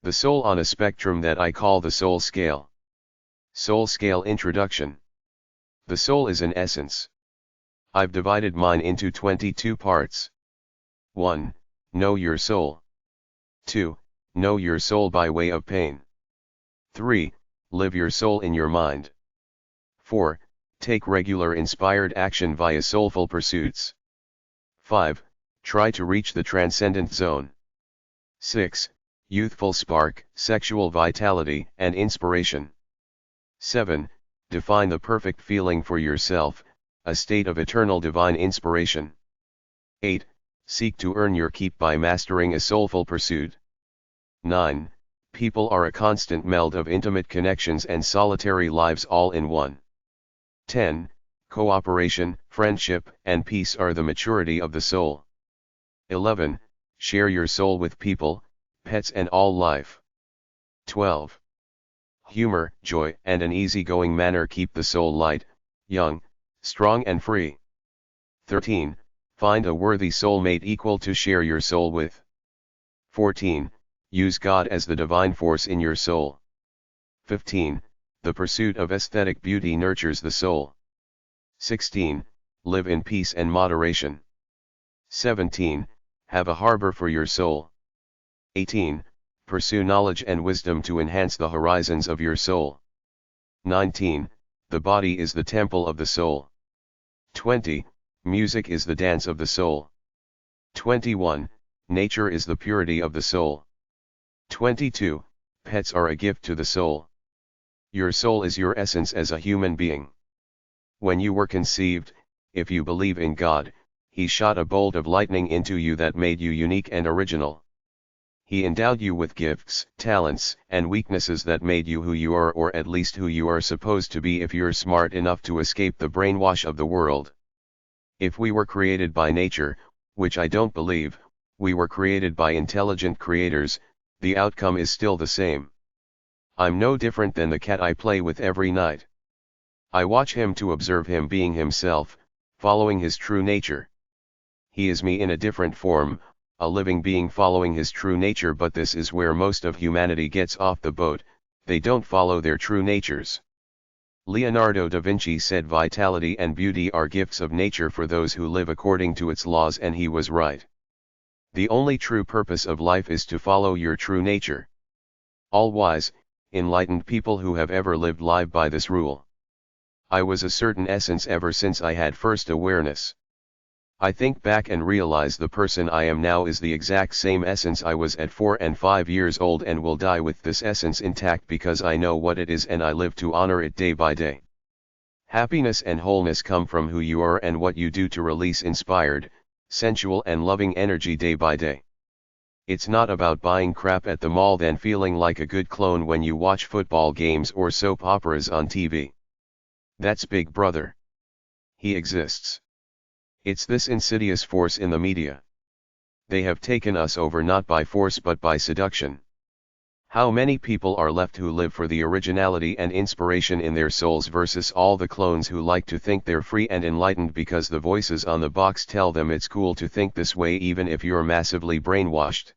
The soul on a spectrum that I call the soul scale. Soul scale introduction. The soul is an essence. I've divided mine into 22 parts. 1. Know your soul. 2. Know your soul by way of pain. 3. Live your soul in your mind. 4. Take regular inspired action via soulful pursuits. 5. Try to reach the transcendent zone. 6. Youthful spark, sexual vitality, and inspiration. 7. Define the perfect feeling for yourself, a state of eternal divine inspiration. 8. Seek to earn your keep by mastering a soulful pursuit. 9. People are a constant meld of intimate connections and solitary lives all in one. 10. Cooperation, friendship, and peace are the maturity of the soul. 11. Share your soul with people, pets and all life. 12. Humor, joy, and an easygoing manner keep the soul light, young, strong and free. 13. Find a worthy soulmate equal to share your soul with. 14. Use God as the divine force in your soul. 15. The pursuit of aesthetic beauty nurtures the soul. 16. Live in peace and moderation. 17. Have a harbor for your soul. 18. Pursue knowledge and wisdom to enhance the horizons of your soul. 19. The body is the temple of the soul. 20. Music is the dance of the soul. 21. Nature is the purity of the soul. 22. Pets are a gift to the soul. Your soul is your essence as a human being. When you were conceived, if you believe in God, He shot a bolt of lightning into you that made you unique and original. He endowed you with gifts, talents, and weaknesses that made you who you are, or at least who you are supposed to be if you're smart enough to escape the brainwash of the world. If we were created by nature, which I don't believe, we were created by intelligent creators, the outcome is still the same. I'm no different than the cat I play with every night. I watch him to observe him being himself, following his true nature. He is me in a different form, a living being following his true nature, but this is where most of humanity gets off the boat. They don't follow their true natures. Leonardo da Vinci said vitality and beauty are gifts of nature for those who live according to its laws, and he was right. The only true purpose of life is to follow your true nature. All wise, enlightened people who have ever lived live by this rule. I was a certain essence ever since I had first awareness. I think back and realize the person I am now is the exact same essence I was at 4 and 5 years old, and will die with this essence intact because I know what it is and I live to honor it day by day. Happiness and wholeness come from who you are and what you do to release inspired, sensual and loving energy day by day. It's not about buying crap at the mall then feeling like a good clone when you watch football games or soap operas on TV. That's Big Brother. He exists. It's this insidious force in the media. They have taken us over not by force but by seduction. How many people are left who live for the originality and inspiration in their souls versus all the clones who like to think they're free and enlightened because the voices on the box tell them it's cool to think this way even if you're massively brainwashed.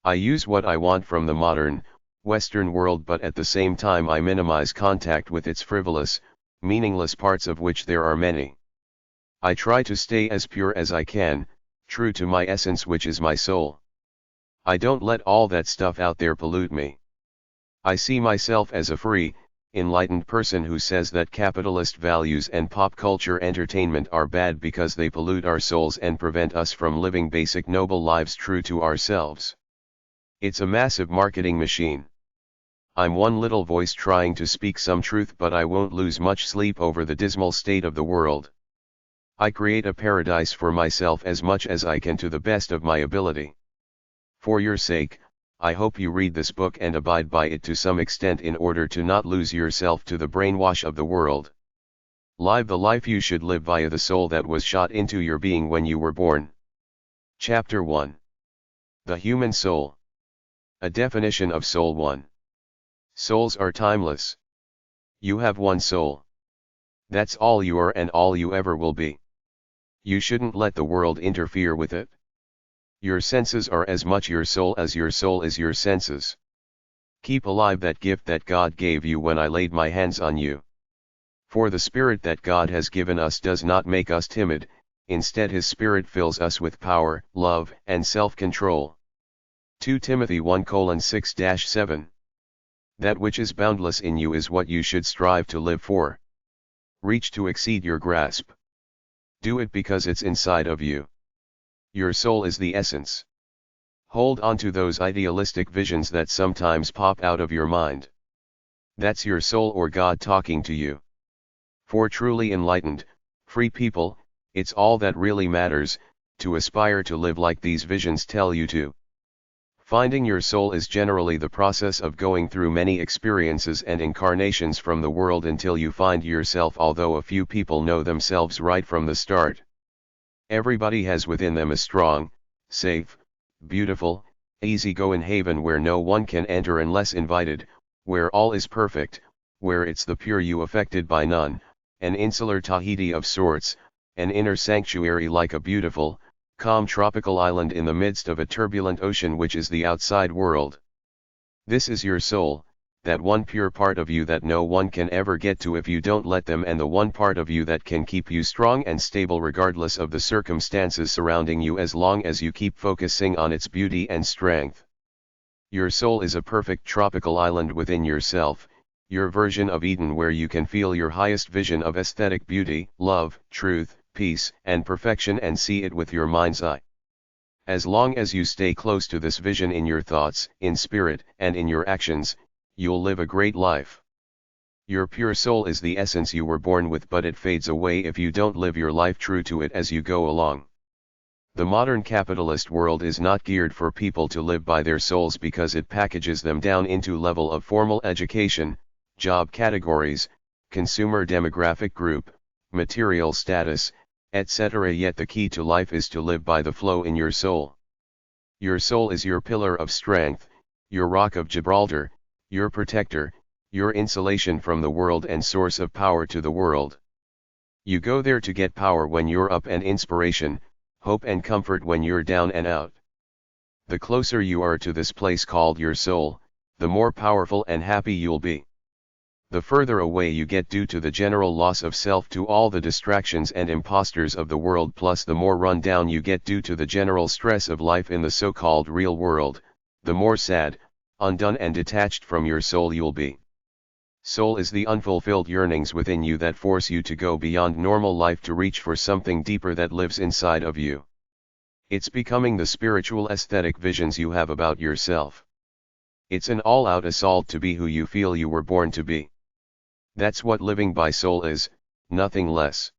I use what I want from the modern, Western world, but at the same time I minimize contact with its frivolous, meaningless parts, of which there are many. I try to stay as pure as I can, true to my essence, which is my soul. I don't let all that stuff out there pollute me. I see myself as a free, enlightened person who says that capitalist values and pop culture entertainment are bad because they pollute our souls and prevent us from living basic noble lives true to ourselves. It's a massive marketing machine. I'm one little voice trying to speak some truth, but I won't lose much sleep over the dismal state of the world. I create a paradise for myself as much as I can to the best of my ability. For your sake, I hope you read this book and abide by it to some extent in order to not lose yourself to the brainwash of the world. Live the life you should live via the soul that was shot into your being when you were born. Chapter 1. The Human Soul. A definition of soul. 1. Souls are timeless. You have one soul. That's all you are and all you ever will be. You shouldn't let the world interfere with it. Your senses are as much your soul as your soul is your senses. Keep alive that gift that God gave you when I laid my hands on you. For the Spirit that God has given us does not make us timid, instead His Spirit fills us with power, love, and self-control. 2 Timothy 1:6-7. That which is boundless in you is what you should strive to live for. Reach to exceed your grasp. Do it because it's inside of you. Your soul is the essence. Hold on to those idealistic visions that sometimes pop out of your mind. That's your soul or God talking to you. For truly enlightened, free people, it's all that really matters, to aspire to live like these visions tell you to. Finding your soul is generally the process of going through many experiences and incarnations from the world until you find yourself, although a few people know themselves right from the start. Everybody has within them a strong, safe, beautiful, easy-going haven where no one can enter unless invited, where all is perfect, where it's the pure you affected by none, an insular Tahiti of sorts, an inner sanctuary like a beautiful, calm tropical island in the midst of a turbulent ocean which is the outside world. This is your soul, that one pure part of you that no one can ever get to if you don't let them, and the one part of you that can keep you strong and stable regardless of the circumstances surrounding you as long as you keep focusing on its beauty and strength. Your soul is a perfect tropical island within yourself, your version of Eden where you can feel your highest vision of aesthetic beauty, love, truth, peace, and perfection and see it with your mind's eye. As long as you stay close to this vision in your thoughts, in spirit, and in your actions, you'll live a great life. Your pure soul is the essence you were born with, but it fades away if you don't live your life true to it as you go along. The modern capitalist world is not geared for people to live by their souls because it packages them down into level of formal education, job categories, consumer demographic group, material status, etc. Yet the key to life is to live by the flow in your soul. Your soul is your pillar of strength, your rock of Gibraltar, your protector, your insulation from the world and source of power to the world. You go there to get power when you're up and inspiration, hope and comfort when you're down and out. The closer you are to this place called your soul, the more powerful and happy you'll be. The further away you get due to the general loss of self to all the distractions and imposters of the world, plus the more run down you get due to the general stress of life in the so-called real world, the more sad, undone and detached from your soul you'll be. Soul is the unfulfilled yearnings within you that force you to go beyond normal life to reach for something deeper that lives inside of you. It's becoming the spiritual aesthetic visions you have about yourself. It's an all-out assault to be who you feel you were born to be. That's what living by soul is, nothing less.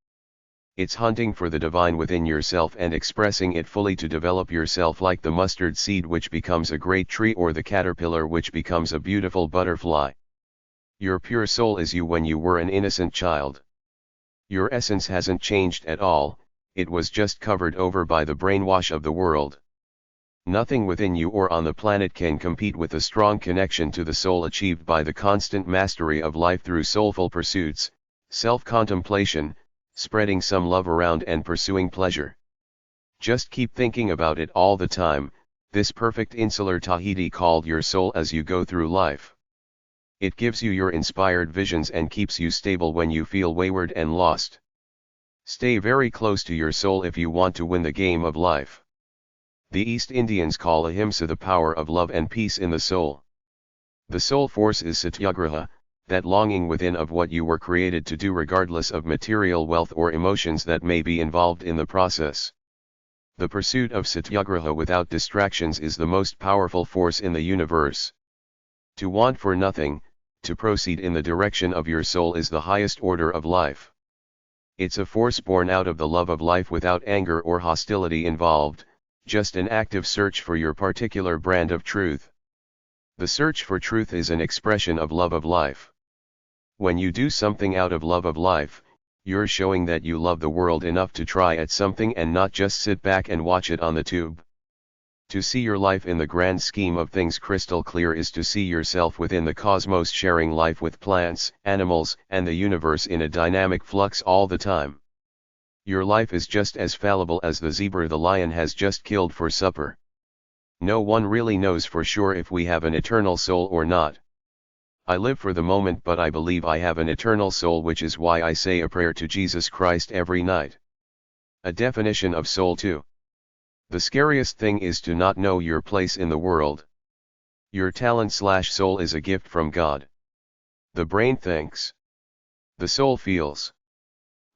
It's hunting for the divine within yourself and expressing it fully to develop yourself like the mustard seed which becomes a great tree or the caterpillar which becomes a beautiful butterfly. Your pure soul is you when you were an innocent child. Your essence hasn't changed at all, it was just covered over by the brainwash of the world. Nothing within you or on the planet can compete with the strong connection to the soul achieved by the constant mastery of life through soulful pursuits, self-contemplation, spreading some love around and pursuing pleasure. Just keep thinking about it all the time, this perfect insular Tahiti called your soul as you go through life. It gives you your inspired visions and keeps you stable when you feel wayward and lost. Stay very close to your soul if you want to win the game of life. The East Indians call ahimsa the power of love and peace in the soul. The soul force is satyagraha, that longing within of what you were created to do regardless of material wealth or emotions that may be involved in the process. The pursuit of satyagraha without distractions is the most powerful force in the universe. To want for nothing, to proceed in the direction of your soul is the highest order of life. It's a force born out of the love of life without anger or hostility involved, just an active search for your particular brand of truth. The search for truth is an expression of love of life. When you do something out of love of life, you're showing that you love the world enough to try at something and not just sit back and watch it on the tube. To see your life in the grand scheme of things crystal clear is to see yourself within the cosmos, sharing life with plants, animals, and the universe in a dynamic flux all the time. Your life is just as fallible as the zebra the lion has just killed for supper. No one really knows for sure if we have an eternal soul or not. I live for the moment, but I believe I have an eternal soul, which is why I say a prayer to Jesus Christ every night. A definition of soul too. The scariest thing is to not know your place in the world. Your talent/soul is a gift from God. The brain thinks. The soul feels.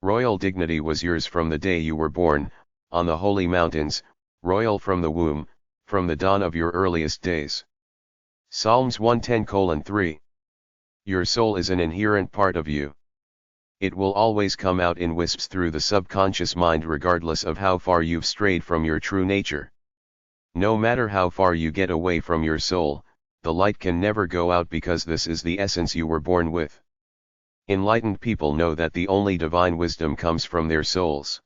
Royal dignity was yours from the day you were born, on the holy mountains, royal from the womb, from the dawn of your earliest days. Psalms 110:3. Your soul is an inherent part of you. It will always come out in wisps through the subconscious mind, regardless of how far you've strayed from your true nature. No matter how far you get away from your soul, the light can never go out, because this is the essence you were born with. Enlightened people know that the only divine wisdom comes from their souls.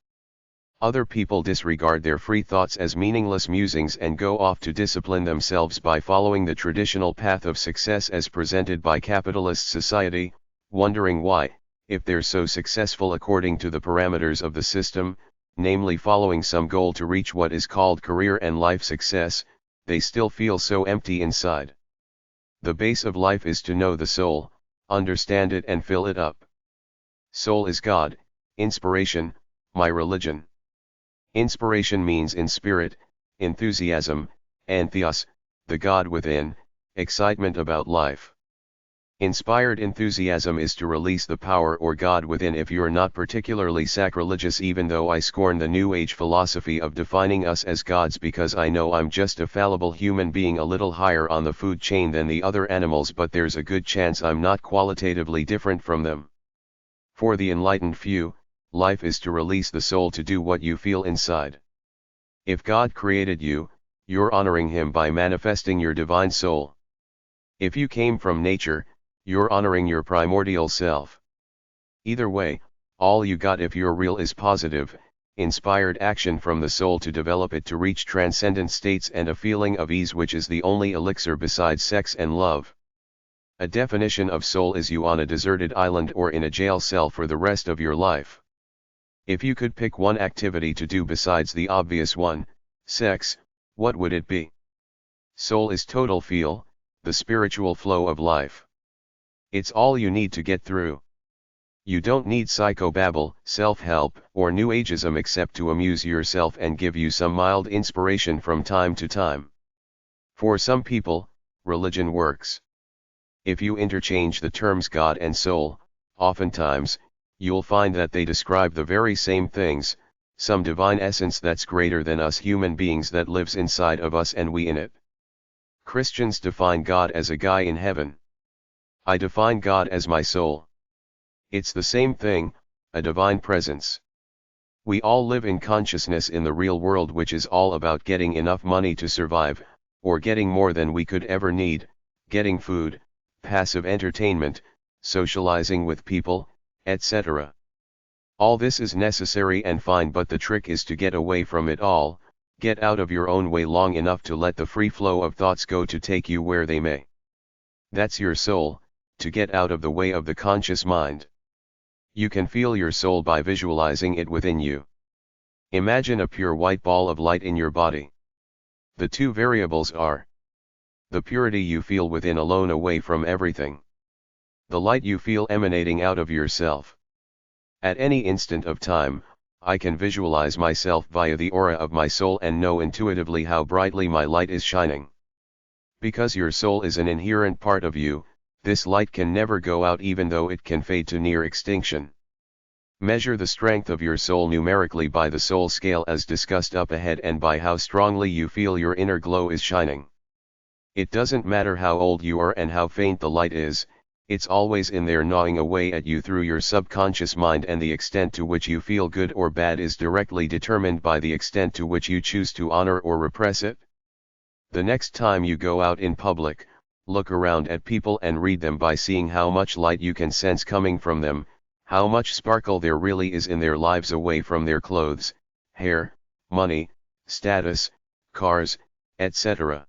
Other people disregard their free thoughts as meaningless musings and go off to discipline themselves by following the traditional path of success as presented by capitalist society, wondering why, if they're so successful according to the parameters of the system, namely following some goal to reach what is called career and life success, they still feel so empty inside. The base of life is to know the soul, understand it and fill it up. Soul is God, inspiration, my religion. Inspiration means in spirit, enthusiasm, and theos, the God within, excitement about life. Inspired enthusiasm is to release the power or God within. If you're not particularly sacrilegious, even though I scorn the New Age philosophy of defining us as gods, because I know I'm just a fallible human being a little higher on the food chain than the other animals, but there's a good chance I'm not qualitatively different from them. For the enlightened few, life is to release the soul to do what you feel inside. If God created you, you're honoring Him by manifesting your divine soul. If you came from nature, you're honoring your primordial self. Either way, all you got, if you're real, is positive, inspired action from the soul to develop it to reach transcendent states and a feeling of ease, which is the only elixir besides sex and love. A definition of soul is you on a deserted island or in a jail cell for the rest of your life. If you could pick one activity to do besides the obvious one, sex, what would it be? Soul is total feel, the spiritual flow of life. It's all you need to get through. You don't need psychobabble, self-help, or New Ageism except to amuse yourself and give you some mild inspiration from time to time. For some people, religion works. If you interchange the terms God and soul, oftentimes, you'll find that they describe the very same things, some divine essence that's greater than us human beings that lives inside of us and we in it. Christians define God as a guy in heaven. I define God as my soul. It's the same thing, a divine presence. We all live in consciousness in the real world, which is all about getting enough money to survive, or getting more than we could ever need, getting food, passive entertainment, socializing with people, etc. All this is necessary and fine, but the trick is to get away from it all, get out of your own way long enough to let the free flow of thoughts go to take you where they may. That's your soul, to get out of the way of the conscious mind. You can feel your soul by visualizing it within you. Imagine a pure white ball of light in your body. The two variables are the purity you feel within alone, away from everything. The light you feel emanating out of yourself. At any instant of time, I can visualize myself via the aura of my soul and know intuitively how brightly my light is shining. Because your soul is an inherent part of you, this light can never go out, even though it can fade to near extinction. Measure the strength of your soul numerically by the soul scale as discussed up ahead, and by how strongly you feel your inner glow is shining. It doesn't matter how old you are and how faint the light is, it's always in there gnawing away at you through your subconscious mind, and the extent to which you feel good or bad is directly determined by the extent to which you choose to honor or repress it. The next time you go out in public, look around at people and read them by seeing how much light you can sense coming from them, how much sparkle there really is in their lives away from their clothes, hair, money, status, cars, etc.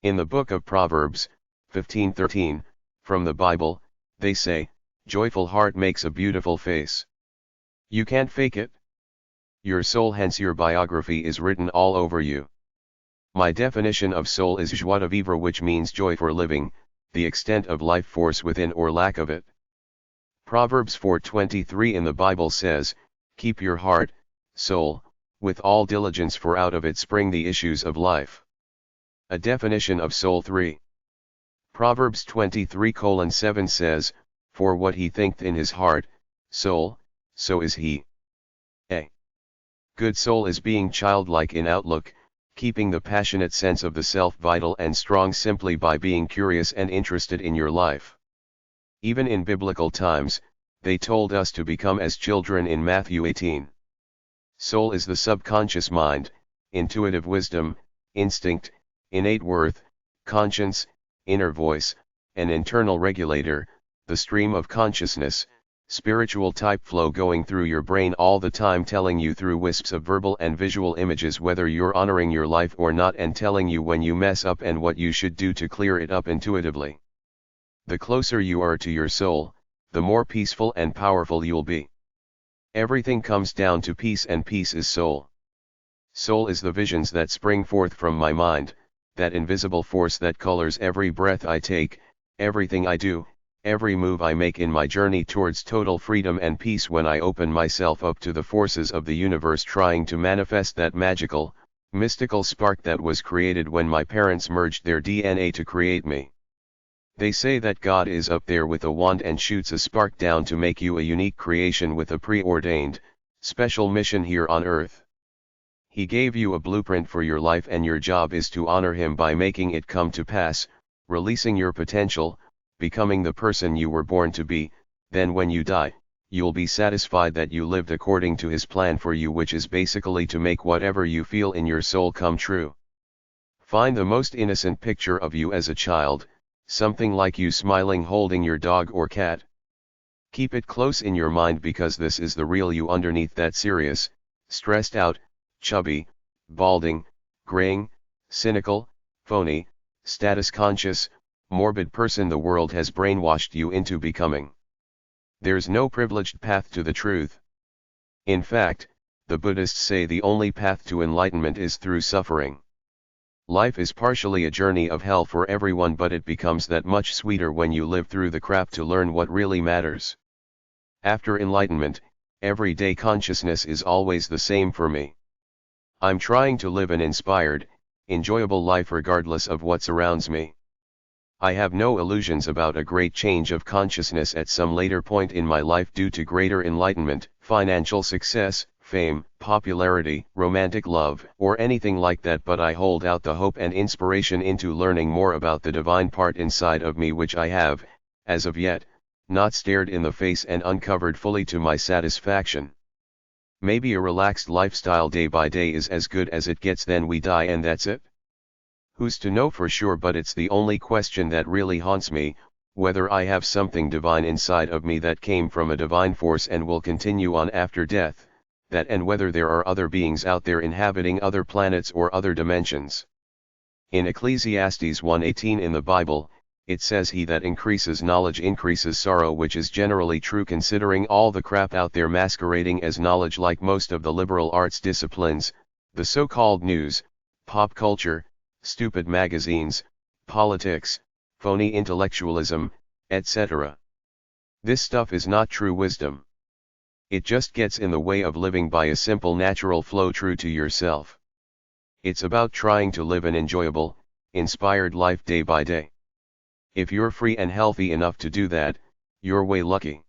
In the book of Proverbs, 15:13, from the Bible, they say, "Joyful heart makes a beautiful face." You can't fake it. Your soul, hence your biography, is written all over you. My definition of soul is joie de vivre, which means joy for living, the extent of life force within or lack of it. Proverbs 4:23 in the Bible says, "Keep your heart, soul, with all diligence, for out of it spring the issues of life." A definition of soul 3. Proverbs 23:7 says, "For what he thinketh in his heart, soul, so is he." A good soul is being childlike in outlook, keeping the passionate sense of the self vital and strong simply by being curious and interested in your life. Even in biblical times, they told us to become as children in Matthew 18. Soul is the subconscious mind, intuitive wisdom, instinct, innate worth, conscience, inner voice, an internal regulator, the stream of consciousness, spiritual type flow going through your brain all the time, telling you through wisps of verbal and visual images whether you're honoring your life or not, and telling you when you mess up and what you should do to clear it up intuitively. The closer you are to your soul, the more peaceful and powerful you'll be. Everything comes down to peace, and peace is soul. Soul is the visions that spring forth from my mind, that invisible force that colors every breath I take, everything I do, every move I make in my journey towards total freedom and peace when I open myself up to the forces of the universe trying to manifest that magical, mystical spark that was created when my parents merged their DNA to create me. They say that God is up there with a wand and shoots a spark down to make you a unique creation with a preordained, special mission here on earth. He gave you a blueprint for your life, and your job is to honor him by making it come to pass, releasing your potential, becoming the person you were born to be. Then when you die, you'll be satisfied that you lived according to his plan for you, which is basically to make whatever you feel in your soul come true. Find the most innocent picture of you as a child, something like you smiling holding your dog or cat. Keep it close in your mind, because this is the real you underneath that serious, stressed out, chubby, balding, graying, cynical, phony, status conscious, morbid person the world has brainwashed you into becoming. There's no privileged path to the truth. In fact, the Buddhists say the only path to enlightenment is through suffering. Life is partially a journey of hell for everyone, but it becomes that much sweeter when you live through the crap to learn what really matters. After enlightenment, everyday consciousness is always the same for me. I'm trying to live an inspired, enjoyable life regardless of what surrounds me. I have no illusions about a great change of consciousness at some later point in my life due to greater enlightenment, financial success, fame, popularity, romantic love, or anything like that, but I hold out the hope and inspiration into learning more about the divine part inside of me, which I have, as of yet, not stared in the face and uncovered fully to my satisfaction. Maybe a relaxed lifestyle day by day is as good as it gets, then we die and that's it? Who's to know for sure? But it's the only question that really haunts me, whether I have something divine inside of me that came from a divine force and will continue on after death, that, and whether there are other beings out there inhabiting other planets or other dimensions. In Ecclesiastes 1:18 in the Bible, it says, "He that increases knowledge increases sorrow," which is generally true considering all the crap out there masquerading as knowledge, like most of the liberal arts disciplines, the so-called news, pop culture, stupid magazines, politics, phony intellectualism, etc. This stuff is not true wisdom. It just gets in the way of living by a simple natural flow true to yourself. It's about trying to live an enjoyable, inspired life day by day. If you're free and healthy enough to do that, you're way lucky.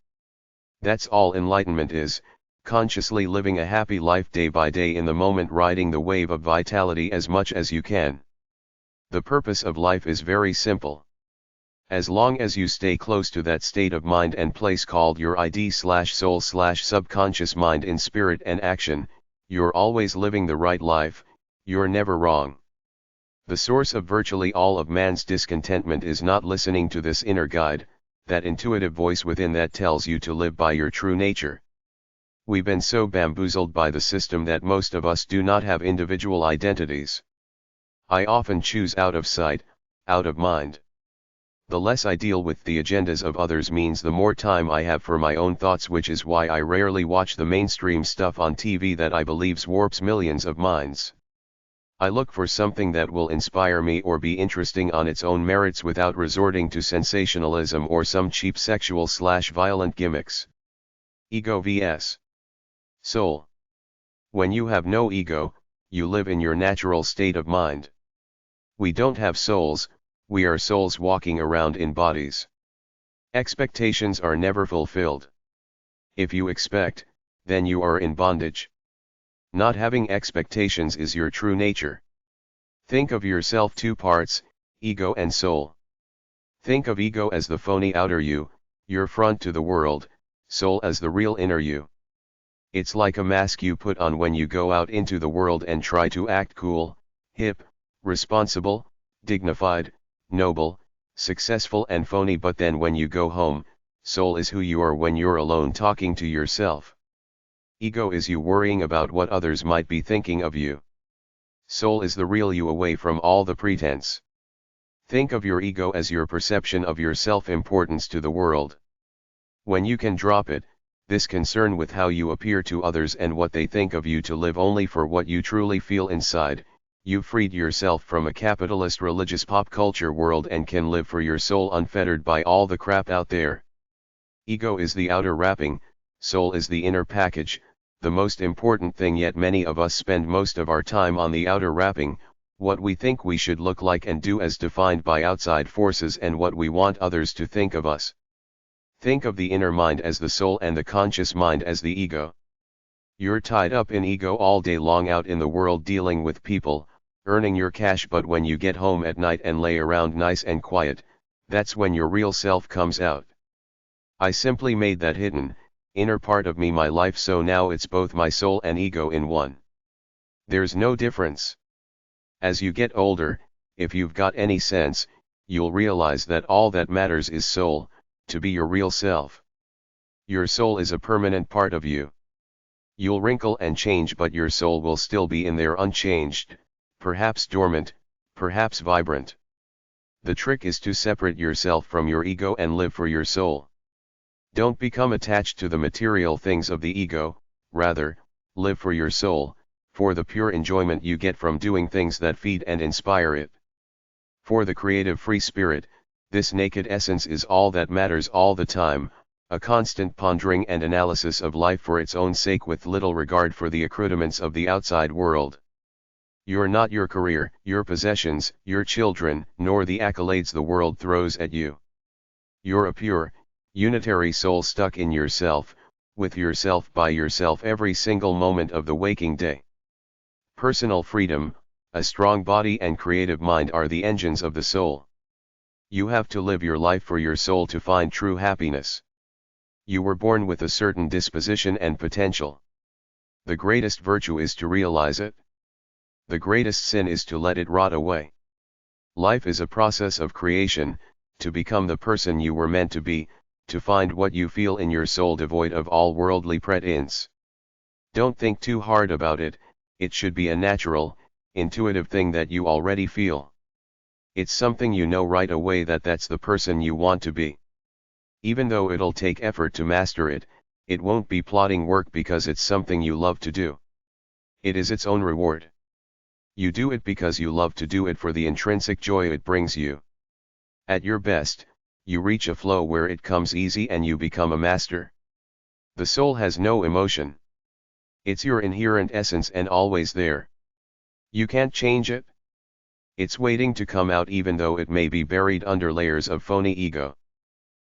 That's all enlightenment is, consciously living a happy life day by day in the moment, riding the wave of vitality as much as you can. The purpose of life is very simple. As long as you stay close to that state of mind and place called your ID/soul/subconscious mind in spirit and action, you're always living the right life, you're never wrong. The source of virtually all of man's discontentment is not listening to this inner guide, that intuitive voice within that tells you to live by your true nature. We've been so bamboozled by the system that most of us do not have individual identities. I often choose out of sight, out of mind. The less I deal with the agendas of others means the more time I have for my own thoughts, which is why I rarely watch the mainstream stuff on TV that I believes warps millions of minds. I look for something that will inspire me or be interesting on its own merits without resorting to sensationalism or some cheap sexual/violent gimmicks. Ego vs. Soul. When you have no ego, you live in your natural state of mind. We don't have souls, we are souls walking around in bodies. Expectations are never fulfilled. If you expect, then you are in bondage. Not having expectations is your true nature. Think of yourself two parts, ego and soul. Think of ego as the phony outer you, your front to the world, soul as the real inner you. It's like a mask you put on when you go out into the world and try to act cool, hip, responsible, dignified, noble, successful and phony, but then when you go home, soul is who you are when you're alone talking to yourself. Ego is you worrying about what others might be thinking of you. Soul is the real you away from all the pretense. Think of your ego as your perception of your self-importance to the world. When you can drop it, this concern with how you appear to others and what they think of you to live only for what you truly feel inside, you've freed yourself from a capitalist religious pop culture world and can live for your soul unfettered by all the crap out there. Ego is the outer wrapping, soul is the inner package, the most important thing, yet many of us spend most of our time on the outer wrapping, what we think we should look like and do as defined by outside forces and what we want others to think of us. Think of the inner mind as the soul and the conscious mind as the ego. You're tied up in ego all day long out in the world dealing with people, earning your cash, but when you get home at night and lay around nice and quiet, that's when your real self comes out. I simply made that hidden, inner part of me my life, so now it's both my soul and ego in one. There's no difference. As you get older, if you've got any sense, you'll realize that all that matters is soul, to be your real self. Your soul is a permanent part of you. You'll wrinkle and change, but your soul will still be in there unchanged, perhaps dormant, perhaps vibrant. The trick is to separate yourself from your ego and live for your soul. Don't become attached to the material things of the ego, rather, live for your soul, for the pure enjoyment you get from doing things that feed and inspire it. For the creative free spirit, this naked essence is all that matters all the time, a constant pondering and analysis of life for its own sake with little regard for the accoutrements of the outside world. You're not your career, your possessions, your children, nor the accolades the world throws at you. You're a pure, unitary soul stuck in yourself, with yourself by yourself every single moment of the waking day. Personal freedom, a strong body and creative mind are the engines of the soul. You have to live your life for your soul to find true happiness. You were born with a certain disposition and potential. The greatest virtue is to realize it. The greatest sin is to let it rot away. Life is a process of creation, to become the person you were meant to be, to find what you feel in your soul devoid of all worldly pretense. Don't think too hard about it, it should be a natural, intuitive thing that you already feel. It's something you know right away that that's the person you want to be. Even though it'll take effort to master it, it won't be plodding work because it's something you love to do. It is its own reward. You do it because you love to do it for the intrinsic joy it brings you. At your best, you reach a flow where it comes easy and you become a master. The soul has no emotion. It's your inherent essence and always there. You can't change it. It's waiting to come out even though it may be buried under layers of phony ego.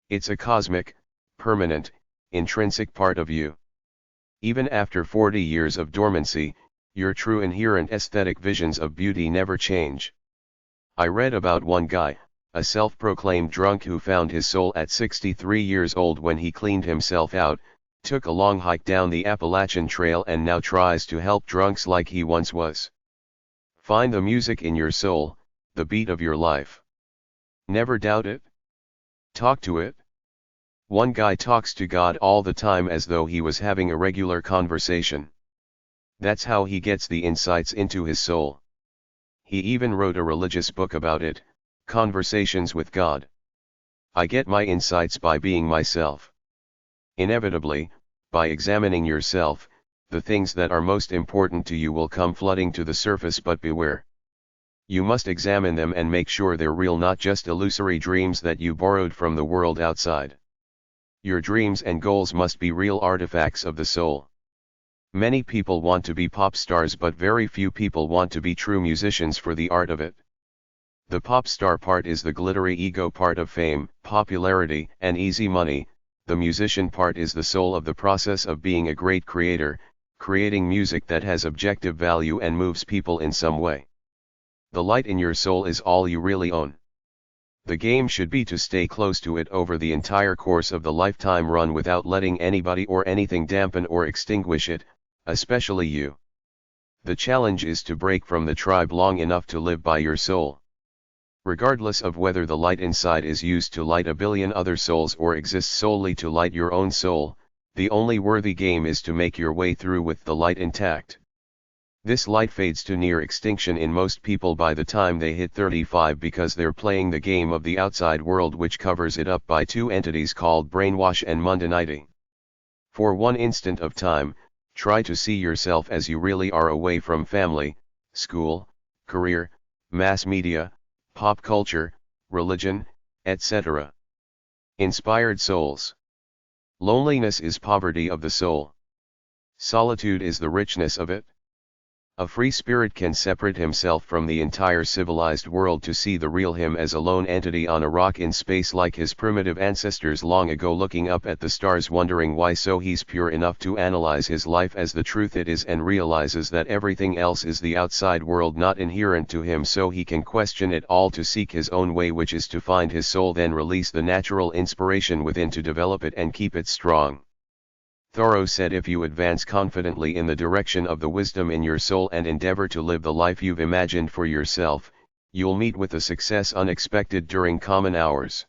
It's a cosmic, permanent, intrinsic part of you. Even after 40 years of dormancy, your true inherent aesthetic visions of beauty never change. I read about one guy, a self-proclaimed drunk who found his soul at 63 years old when he cleaned himself out, took a long hike down the Appalachian Trail and now tries to help drunks like he once was. Find the music in your soul, the beat of your life. Never doubt it. Talk to it. One guy talks to God all the time as though he was having a regular conversation. That's how he gets the insights into his soul. He even wrote a religious book about it, Conversations with God. I get my insights by being myself. Inevitably, by examining yourself, the things that are most important to you will come flooding to the surface, but beware. You must examine them and make sure they're real, not just illusory dreams that you borrowed from the world outside. Your dreams and goals must be real artifacts of the soul. Many people want to be pop stars, but very few people want to be true musicians for the art of it. The pop star part is the glittery ego part of fame, popularity, and easy money. The musician part is the soul of the process of being a great creator, creating music that has objective value and moves people in some way. The light in your soul is all you really own. The game should be to stay close to it over the entire course of the lifetime run without letting anybody or anything dampen or extinguish it, especially you. The challenge is to break from the tribe long enough to live by your soul. Regardless of whether the light inside is used to light a billion other souls or exists solely to light your own soul, the only worthy game is to make your way through with the light intact. This light fades to near extinction in most people by the time they hit 35 because they're playing the game of the outside world, which covers it up by two entities called brainwash and mundanity. For one instant of time, try to see yourself as you really are, away from family, school, career, mass media, pop culture, religion, etc. Inspired souls. Loneliness is poverty of the soul. Solitude is the richness of it. A free spirit can separate himself from the entire civilized world to see the real him as a lone entity on a rock in space, like his primitive ancestors long ago, looking up at the stars wondering why. So he's pure enough to analyze his life as the truth it is and realizes that everything else is the outside world, not inherent to him, so he can question it all to seek his own way, which is to find his soul, then release the natural inspiration within to develop it and keep it strong. Thoreau said, if you advance confidently in the direction of the wisdom in your soul and endeavor to live the life you've imagined for yourself, you'll meet with a success unexpected during common hours.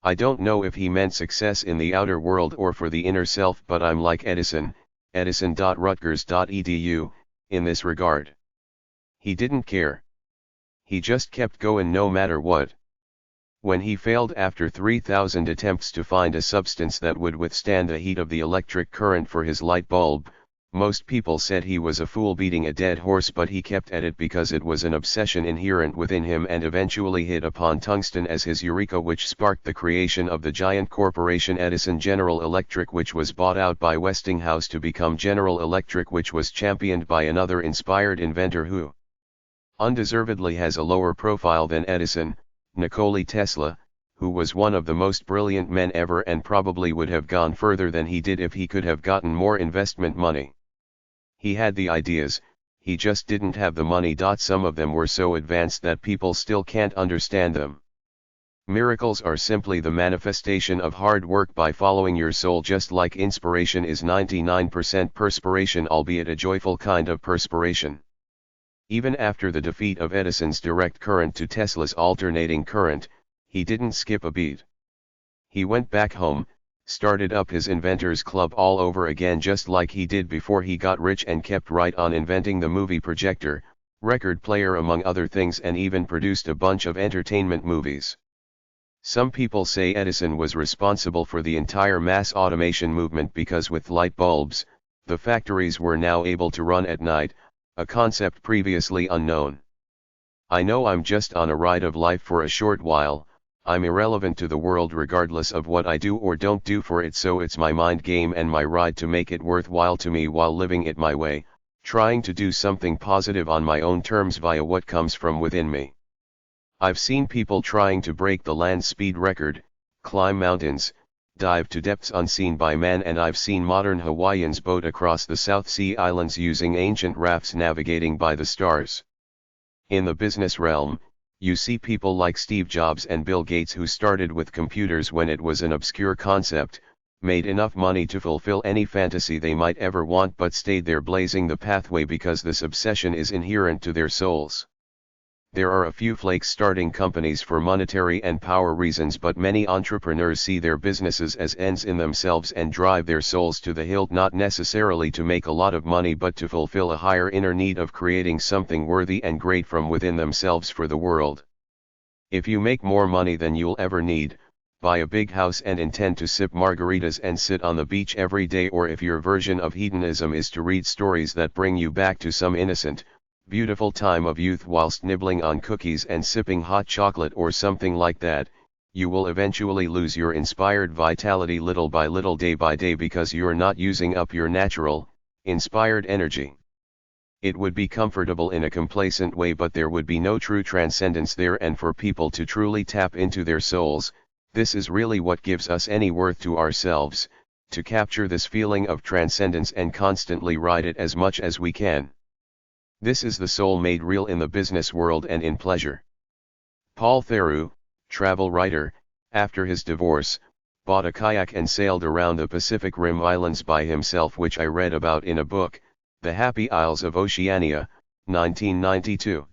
I don't know if he meant success in the outer world or for the inner self, but I'm like Edison, edison.rutgers.edu, in this regard. He didn't care. He just kept going no matter what. When he failed after 3,000 attempts to find a substance that would withstand the heat of the electric current for his light bulb, most people said he was a fool beating a dead horse, but he kept at it because it was an obsession inherent within him, and eventually hit upon tungsten as his eureka, which sparked the creation of the giant corporation Edison General Electric, which was bought out by Westinghouse to become General Electric, which was championed by another inspired inventor who undeservedly has a lower profile than Edison, Nikola Tesla, who was one of the most brilliant men ever and probably would have gone further than he did if he could have gotten more investment money. He had the ideas, he just didn't have the money. Some of them were so advanced that people still can't understand them. Miracles are simply the manifestation of hard work by following your soul, just like inspiration is 99% perspiration, albeit a joyful kind of perspiration. Even after the defeat of Edison's direct current to Tesla's alternating current, he didn't skip a beat. He went back home, started up his inventors club all over again, just like he did before he got rich, and kept right on inventing the movie projector, record player, among other things, and even produced a bunch of entertainment movies. Some people say Edison was responsible for the entire mass automation movement because with light bulbs, the factories were now able to run at night, a concept previously unknown. I know I'm just on a ride of life for a short while, I'm irrelevant to the world regardless of what I do or don't do for it, so it's my mind game and my ride to make it worthwhile to me while living it my way, trying to do something positive on my own terms via what comes from within me. I've seen people trying to break the land speed record, climb mountains, dive to depths unseen by man, and I've seen modern Hawaiians boat across the South Sea Islands using ancient rafts navigating by the stars. In the business realm, you see people like Steve Jobs and Bill Gates, who started with computers when it was an obscure concept, made enough money to fulfill any fantasy they might ever want, but stayed there blazing the pathway because this obsession is inherent to their souls. There are a few flakes starting companies for monetary and power reasons, but many entrepreneurs see their businesses as ends in themselves and drive their souls to the hilt, not necessarily to make a lot of money but to fulfill a higher inner need of creating something worthy and great from within themselves for the world. If you make more money than you'll ever need, buy a big house and intend to sip margaritas and sit on the beach every day, or if your version of hedonism is to read stories that bring you back to some innocent, beautiful time of youth whilst nibbling on cookies and sipping hot chocolate or something like that, you will eventually lose your inspired vitality little by little, day by day, because you're not using up your natural, inspired energy. It would be comfortable in a complacent way, but there would be no true transcendence there, and for people to truly tap into their souls, this is really what gives us any worth to ourselves, to capture this feeling of transcendence and constantly ride it as much as we can. This is the soul made real in the business world and in pleasure. Paul Theroux, travel writer, after his divorce, bought a kayak and sailed around the Pacific Rim Islands by himself, which I read about in a book, The Happy Isles of Oceania, 1992.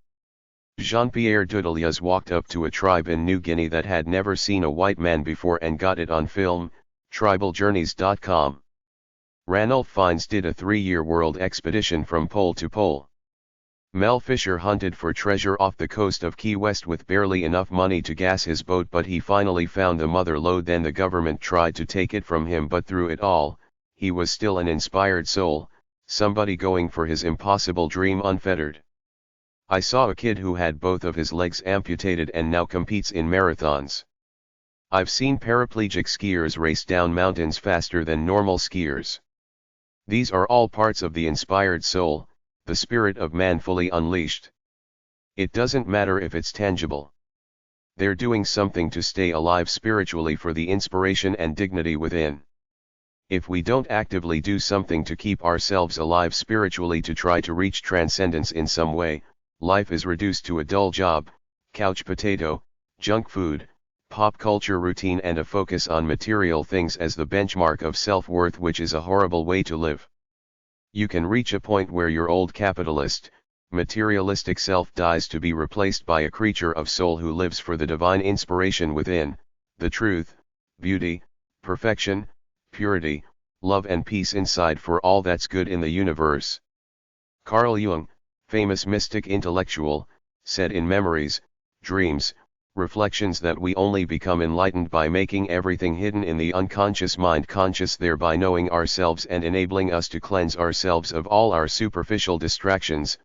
Jean-Pierre Dudelias walked up to a tribe in New Guinea that had never seen a white man before and got it on film, tribaljourneys.com. Ranulph Fiennes did a 3-year world expedition from pole to pole. Mel Fisher hunted for treasure off the coast of Key West with barely enough money to gas his boat, but he finally found the mother lode. Then the government tried to take it from him, but through it all, he was still an inspired soul, somebody going for his impossible dream unfettered. I saw a kid who had both of his legs amputated and now competes in marathons. I've seen paraplegic skiers race down mountains faster than normal skiers. These are all parts of the inspired soul, the spirit of man fully unleashed. It doesn't matter if it's tangible. They're doing something to stay alive spiritually for the inspiration and dignity within. If we don't actively do something to keep ourselves alive spiritually, to try to reach transcendence in some way, life is reduced to a dull job, couch potato, junk food, pop culture routine, and a focus on material things as the benchmark of self-worth, which is a horrible way to live. You can reach a point where your old capitalist, materialistic self dies to be replaced by a creature of soul who lives for the divine inspiration within, the truth, beauty, perfection, purity, love and peace inside, for all that's good in the universe. Carl Jung, famous mystic intellectual, said in Memories, Dreams, Reflections that we only become enlightened by making everything hidden in the unconscious mind conscious, thereby knowing ourselves and enabling us to cleanse ourselves of all our superficial distractions,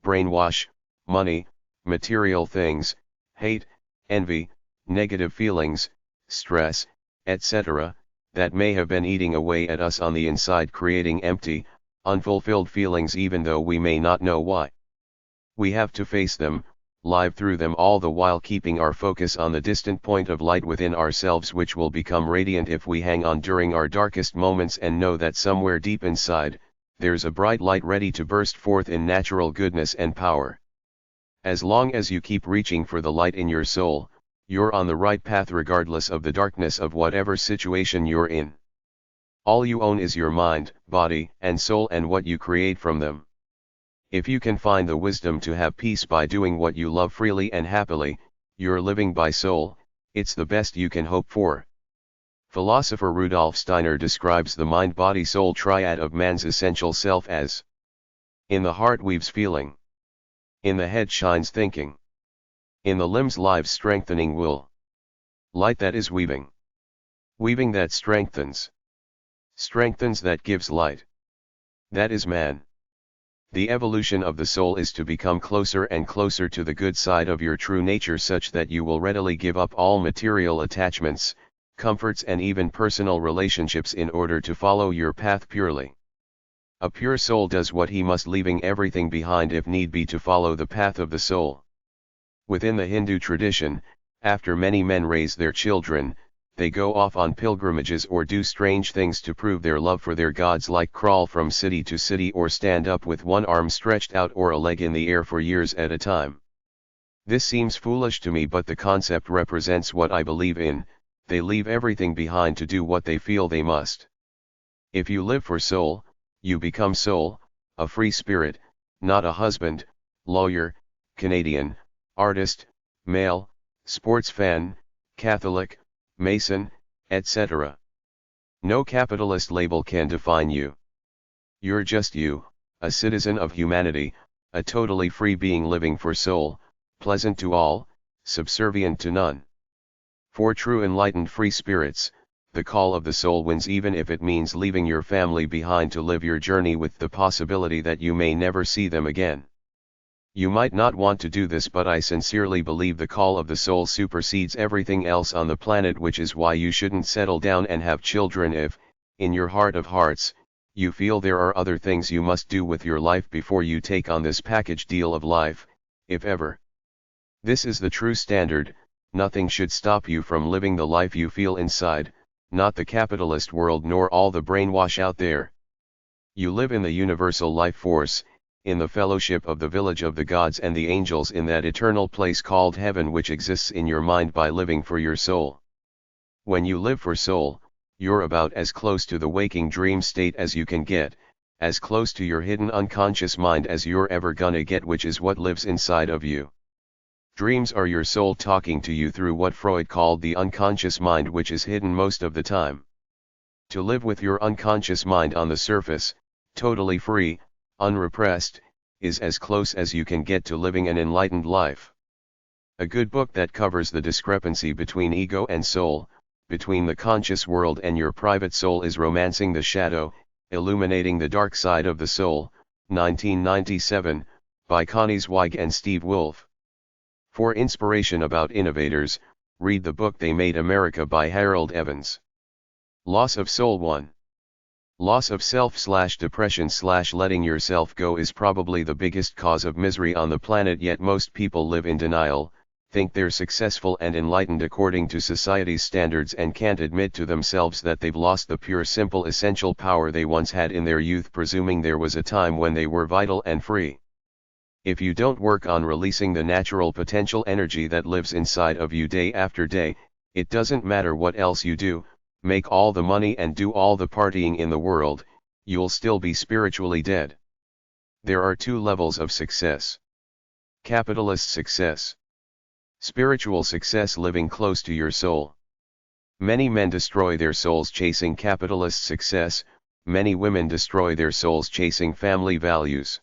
brainwash, money, material things, hate, envy, negative feelings, stress, etc., that may have been eating away at us on the inside, creating empty, unfulfilled feelings even though we may not know why. We have to face them, live through them, all the while keeping our focus on the distant point of light within ourselves, which will become radiant if we hang on during our darkest moments and know that somewhere deep inside, there's a bright light ready to burst forth in natural goodness and power. As long as you keep reaching for the light in your soul, you're on the right path regardless of the darkness of whatever situation you're in. All you own is your mind, body, and soul, and what you create from them. If you can find the wisdom to have peace by doing what you love freely and happily, you're living by soul, it's the best you can hope for. Philosopher Rudolf Steiner describes the mind-body-soul triad of man's essential self as: in the heart weaves feeling, in the head shines thinking, in the limbs lives strengthening will. Light that is weaving. Weaving that strengthens. Strengthens that gives light. That is man. The evolution of the soul is to become closer and closer to the good side of your true nature, such that you will readily give up all material attachments, comforts and even personal relationships in order to follow your path purely. A pure soul does what he must, leaving everything behind if need be to follow the path of the soul. Within the Hindu tradition, after many men raise their children, they go off on pilgrimages or do strange things to prove their love for their gods, like crawl from city to city or stand up with one arm stretched out or a leg in the air for years at a time. This seems foolish to me, but the concept represents what I believe in. They leave everything behind to do what they feel they must. If you live for soul, you become soul, a free spirit, not a husband, lawyer, Canadian, artist, male, sports fan, Catholic, Mason, etc. No capitalist label can define you. You're just you, a citizen of humanity, a totally free being living for soul, pleasant to all, subservient to none. For true enlightened free spirits, the call of the soul wins even if it means leaving your family behind to live your journey with the possibility that you may never see them again. You might not want to do this, but I sincerely believe the call of the soul supersedes everything else on the planet, which is why you shouldn't settle down and have children if, in your heart of hearts, you feel there are other things you must do with your life before you take on this package deal of life, if ever. This is the true standard. Nothing should stop you from living the life you feel inside, not the capitalist world nor all the brainwash out there. You live in the universal life force, in the fellowship of the village of the gods and the angels, in that eternal place called heaven, which exists in your mind by living for your soul. When you live for soul, you're about as close to the waking dream state as you can get, as close to your hidden unconscious mind as you're ever gonna get, which is what lives inside of you. Dreams are your soul talking to you through what Freud called the unconscious mind, which is hidden most of the time. To live with your unconscious mind on the surface, totally free, unrepressed, is as close as you can get to living an enlightened life. A good book that covers the discrepancy between ego and soul, between the conscious world and your private soul, is Romancing the Shadow, Illuminating the Dark Side of the Soul, 1997, by Connie Zweig and Steve Wolf. For inspiration about innovators, read the book They Made America by Harold Evans. Loss of Soul 1. Loss of self/depression/letting yourself go is probably the biggest cause of misery on the planet, yet most people live in denial, think they're successful and enlightened according to society's standards, and can't admit to themselves that they've lost the pure, simple, essential power they once had in their youth, presuming there was a time when they were vital and free. If you don't work on releasing the natural potential energy that lives inside of you day after day, it doesn't matter what else you do, make all the money and do all the partying in the world, you'll still be spiritually dead. There are two levels of success. Capitalist success. Spiritual success, living close to your soul. Many men destroy their souls chasing capitalist success, many women destroy their souls chasing family values.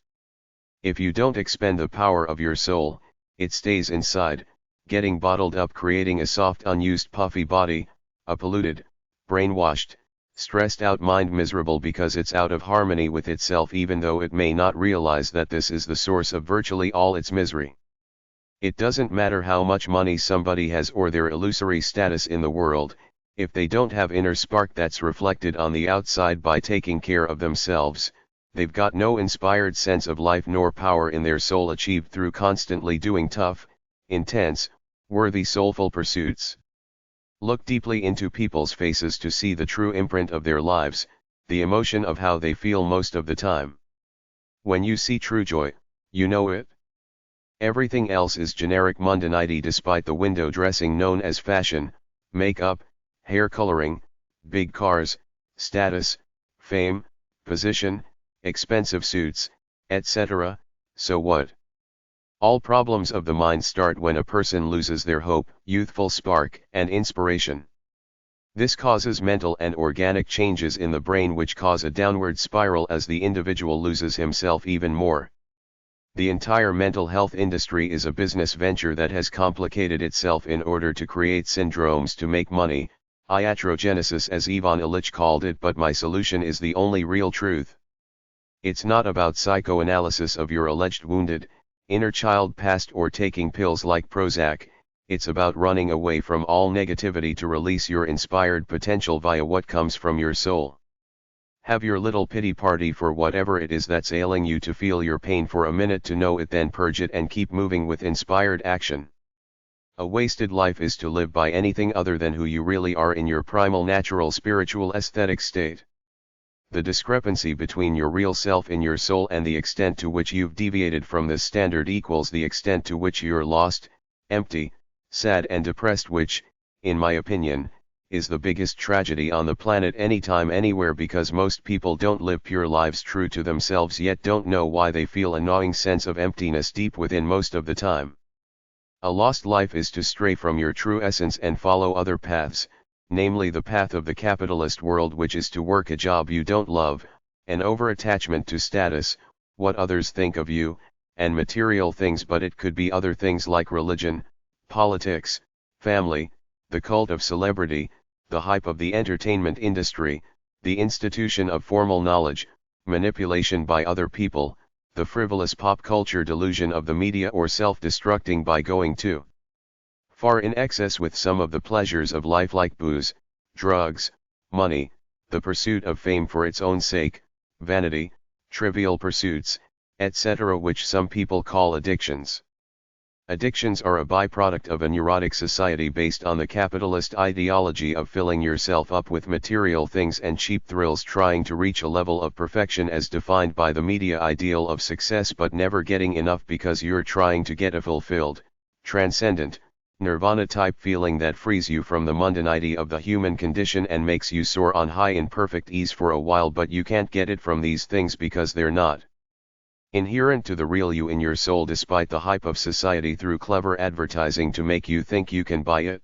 If you don't expend the power of your soul, it stays inside, getting bottled up, creating a soft, unused, puffy body, a polluted, brainwashed, stressed out mind, miserable because it's out of harmony with itself, even though it may not realize that this is the source of virtually all its misery. It doesn't matter how much money somebody has or their illusory status in the world, if they don't have inner spark that's reflected on the outside by taking care of themselves, they've got no inspired sense of life nor power in their soul, achieved through constantly doing tough, intense, worthy, soulful pursuits. Look deeply into people's faces to see the true imprint of their lives, the emotion of how they feel most of the time. When you see true joy, you know it. Everything else is generic mundanity, despite the window dressing known as fashion, makeup, hair coloring, big cars, status, fame, position, expensive suits, etc. So what? All problems of the mind start when a person loses their hope, youthful spark, and inspiration. This causes mental and organic changes in the brain, which cause a downward spiral as the individual loses himself even more. The entire mental health industry is a business venture that has complicated itself in order to create syndromes to make money, iatrogenesis as Ivan Illich called it, but my solution is the only real truth. It's not about psychoanalysis of your alleged wounded, inner child past or taking pills like Prozac, it's about running away from all negativity to release your inspired potential via what comes from your soul. Have your little pity party for whatever it is that's ailing you, to feel your pain for a minute, to know it, then purge it and keep moving with inspired action. A wasted life is to live by anything other than who you really are in your primal, natural, spiritual, aesthetic state. The discrepancy between your real self in your soul and the extent to which you've deviated from this standard equals the extent to which you're lost, empty, sad and depressed, which, in my opinion, is the biggest tragedy on the planet anytime, anywhere, because most people don't live pure lives true to themselves, yet don't know why they feel a gnawing sense of emptiness deep within most of the time. A lost life is to stray from your true essence and follow other paths, namely the path of the capitalist world, which is to work a job you don't love, an over-attachment to status, what others think of you, and material things, but it could be other things like religion, politics, family, the cult of celebrity, the hype of the entertainment industry, the institution of formal knowledge, manipulation by other people, the frivolous pop culture delusion of the media, or self-destructing by going too far in excess with some of the pleasures of life like booze, drugs, money, the pursuit of fame for its own sake, vanity, trivial pursuits, etc., which some people call addictions. Addictions are a byproduct of a neurotic society based on the capitalist ideology of filling yourself up with material things and cheap thrills, trying to reach a level of perfection as defined by the media ideal of success, but never getting enough because you're trying to get a fulfilled, transcendent, nirvana-type feeling that frees you from the mundanity of the human condition and makes you soar on high in perfect ease for a while, but you can't get it from these things because they're not inherent to the real you in your soul, despite the hype of society through clever advertising to make you think you can buy it.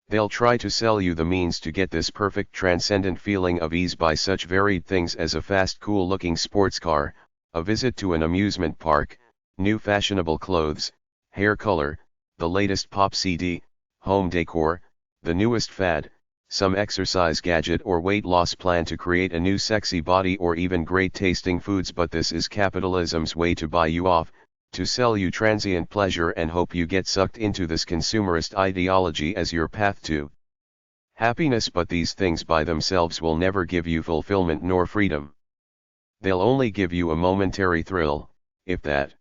They'll try to sell you the means to get this perfect transcendent feeling of ease by such varied things as a fast, cool-looking sports car, a visit to an amusement park, new fashionable clothes, hair color, the latest pop CD, home decor, the newest fad, some exercise gadget or weight loss plan to create a new sexy body, or even great tasting foods. But this is capitalism's way to buy you off, to sell you transient pleasure and hope you get sucked into this consumerist ideology as your path to happiness. But these things by themselves will never give you fulfillment nor freedom. They'll only give you a momentary thrill, if that.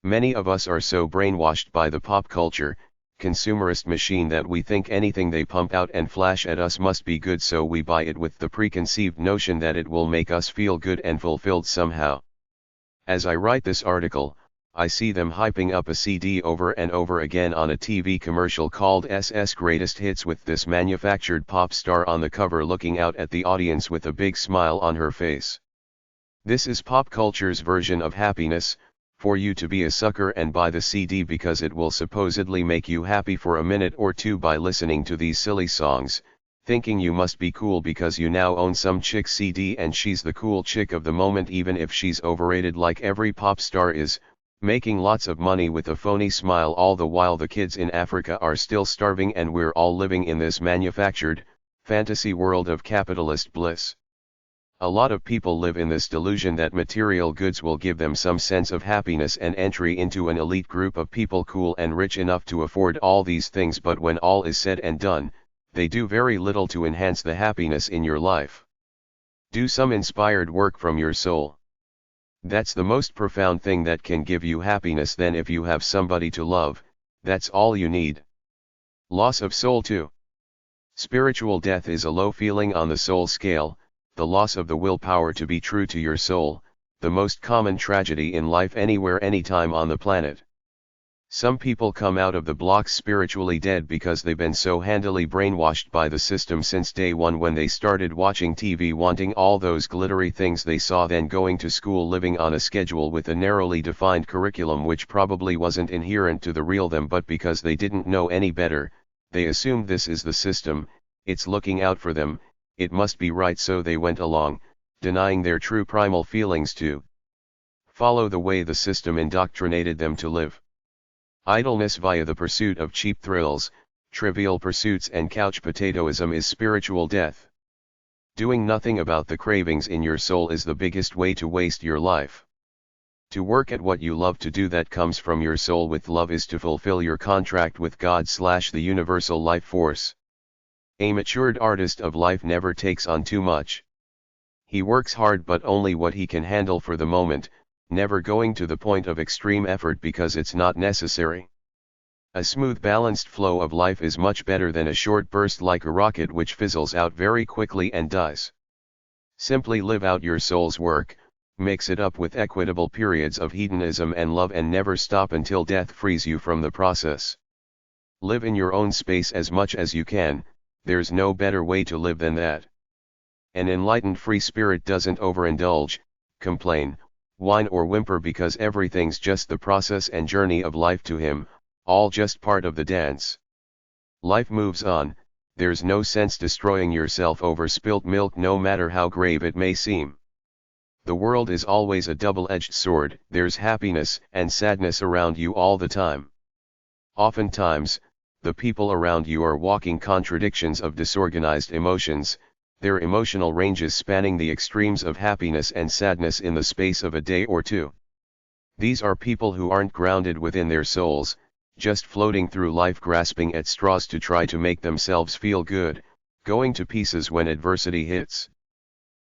Many of us are so brainwashed by the pop culture, consumerist machine that we think anything they pump out and flash at us must be good, so we buy it with the preconceived notion that it will make us feel good and fulfilled somehow. As I write this article, I see them hyping up a CD over and over again on a TV commercial called SS Greatest Hits, with this manufactured pop star on the cover looking out at the audience with a big smile on her face. This is pop culture's version of happiness, for you to be a sucker and buy the CD because it will supposedly make you happy for a minute or two by listening to these silly songs, thinking you must be cool because you now own some chick CD and she's the cool chick of the moment, even if she's overrated like every pop star is, making lots of money with a phony smile, all the while the kids in Africa are still starving and we're all living in this manufactured, fantasy world of capitalist bliss. A lot of people live in this delusion that material goods will give them some sense of happiness and entry into an elite group of people cool and rich enough to afford all these things, but when all is said and done, they do very little to enhance the happiness in your life. Do some inspired work from your soul. That's the most profound thing that can give you happiness. Then if you have somebody to love, that's all you need. Loss of soul too. Spiritual death is a low feeling on the soul scale, the loss of the willpower to be true to your soul, the most common tragedy in life anywhere, anytime on the planet. Some people come out of the blocks spiritually dead because they've been so handily brainwashed by the system since day one when they started watching TV, wanting all those glittery things they saw, then going to school, living on a schedule with a narrowly defined curriculum which probably wasn't inherent to the real them, but because they didn't know any better, they assumed this is the system, it's looking out for them, it must be right, so they went along, denying their true primal feelings to follow the way the system indoctrinated them to live. Idleness via the pursuit of cheap thrills, trivial pursuits and couch potatoism is spiritual death. Doing nothing about the cravings in your soul is the biggest way to waste your life. To work at what you love to do that comes from your soul with love is to fulfill your contract with God/the universal life force. A matured artist of life never takes on too much. He works hard but only what he can handle for the moment, never going to the point of extreme effort because it's not necessary. A smooth balanced flow of life is much better than a short burst like a rocket which fizzles out very quickly and dies. Simply live out your soul's work, mix it up with equitable periods of hedonism and love, and never stop until death frees you from the process. Live in your own space as much as you can. There's no better way to live than that. An enlightened free spirit doesn't overindulge, complain, whine or whimper because everything's just the process and journey of life to him, all just part of the dance. Life moves on, there's no sense destroying yourself over spilt milk no matter how grave it may seem. The world is always a double-edged sword, there's happiness and sadness around you all the time. Oftentimes, the people around you are walking contradictions of disorganized emotions, their emotional ranges spanning the extremes of happiness and sadness in the space of a day or two. These are people who aren't grounded within their souls, just floating through life grasping at straws to try to make themselves feel good, going to pieces when adversity hits.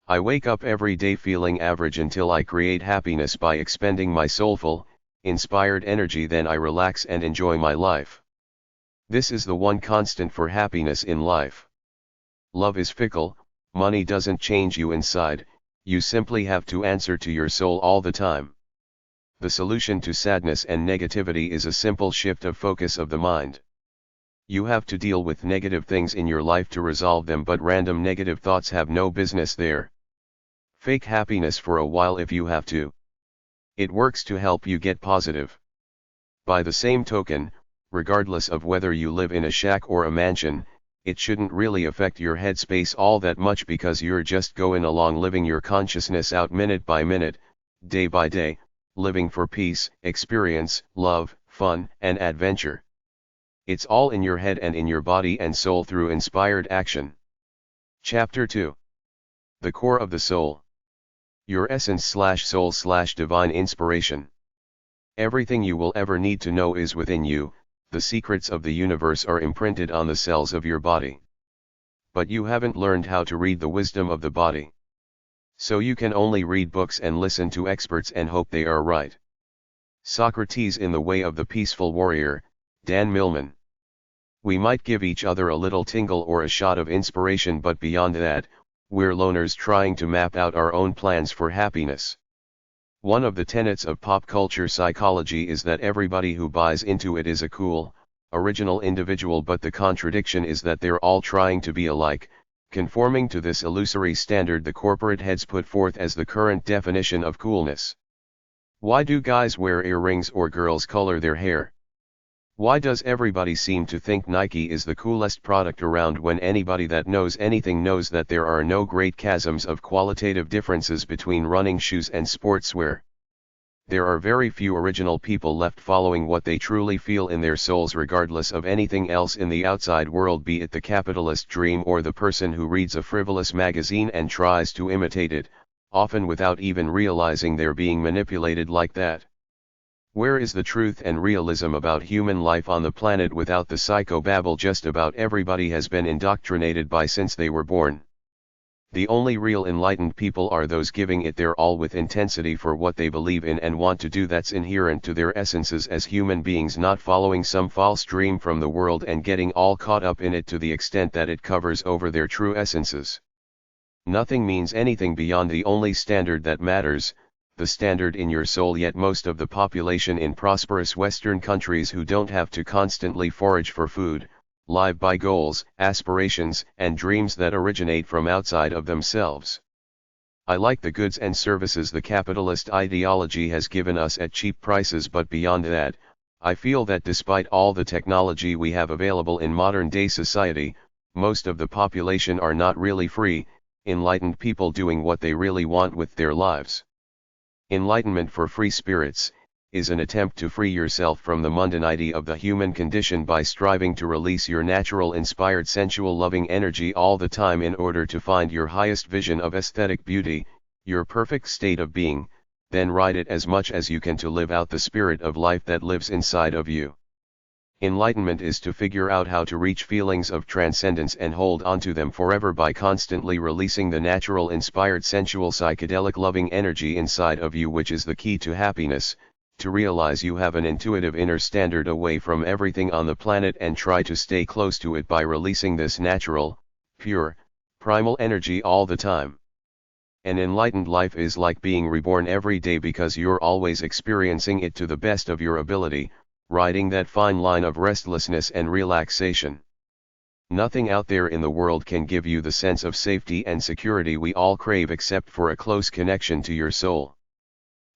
I wake up every day feeling average until I create happiness by expending my soulful, inspired energy, then I relax and enjoy my life. This is the one constant for happiness in life. Love is fickle, money doesn't change you inside, you simply have to answer to your soul all the time. The solution to sadness and negativity is a simple shift of focus of the mind. You have to deal with negative things in your life to resolve them, but random negative thoughts have no business there. Fake happiness for a while if you have to. It works to help you get positive. By the same token, regardless of whether you live in a shack or a mansion, it shouldn't really affect your headspace all that much because you're just going along living your consciousness out minute by minute, day by day, living for peace, experience, love, fun, and adventure. It's all in your head and in your body and soul through inspired action. Chapter 2. The Core of the Soul. Your essence/soul/divine inspiration. Everything you will ever need to know is within you, the secrets of the universe are imprinted on the cells of your body. But you haven't learned how to read the wisdom of the body. So you can only read books and listen to experts and hope they are right. Socrates in The Way of the Peaceful Warrior, Dan Millman. We might give each other a little tingle or a shot of inspiration, but beyond that, we're loners trying to map out our own plans for happiness. One of the tenets of pop culture psychology is that everybody who buys into it is a cool, original individual, but the contradiction is that they're all trying to be alike, conforming to this illusory standard the corporate heads put forth as the current definition of coolness. Why do guys wear earrings or girls color their hair? Why does everybody seem to think Nike is the coolest product around when anybody that knows anything knows that there are no great chasms of qualitative differences between running shoes and sportswear? There are very few original people left following what they truly feel in their souls, regardless of anything else in the outside world, be it the capitalist dream or the person who reads a frivolous magazine and tries to imitate it, often without even realizing they're being manipulated like that. Where is the truth and realism about human life on the planet without the psychobabble just about everybody has been indoctrinated by since they were born? The only real enlightened people are those giving it their all with intensity for what they believe in and want to do, that's inherent to their essences as human beings, not following some false dream from the world and getting all caught up in it to the extent that it covers over their true essences. Nothing means anything beyond the only standard that matters, the standard in your soul, yet most of the population in prosperous Western countries who don't have to constantly forage for food, live by goals, aspirations, and dreams that originate from outside of themselves. I like the goods and services the capitalist ideology has given us at cheap prices, but beyond that, I feel that despite all the technology we have available in modern-day society, most of the population are not really free, enlightened people doing what they really want with their lives. Enlightenment for free spirits is an attempt to free yourself from the mundanity of the human condition by striving to release your natural inspired sensual loving energy all the time in order to find your highest vision of aesthetic beauty, your perfect state of being, then ride it as much as you can to live out the spirit of life that lives inside of you. Enlightenment is to figure out how to reach feelings of transcendence and hold onto them forever by constantly releasing the natural inspired sensual psychedelic loving energy inside of you, which is the key to happiness, to realize you have an intuitive inner standard away from everything on the planet and try to stay close to it by releasing this natural, pure, primal energy all the time. An enlightened life is like being reborn every day because you're always experiencing it to the best of your ability, riding that fine line of restlessness and relaxation. Nothing out there in the world can give you the sense of safety and security we all crave except for a close connection to your soul.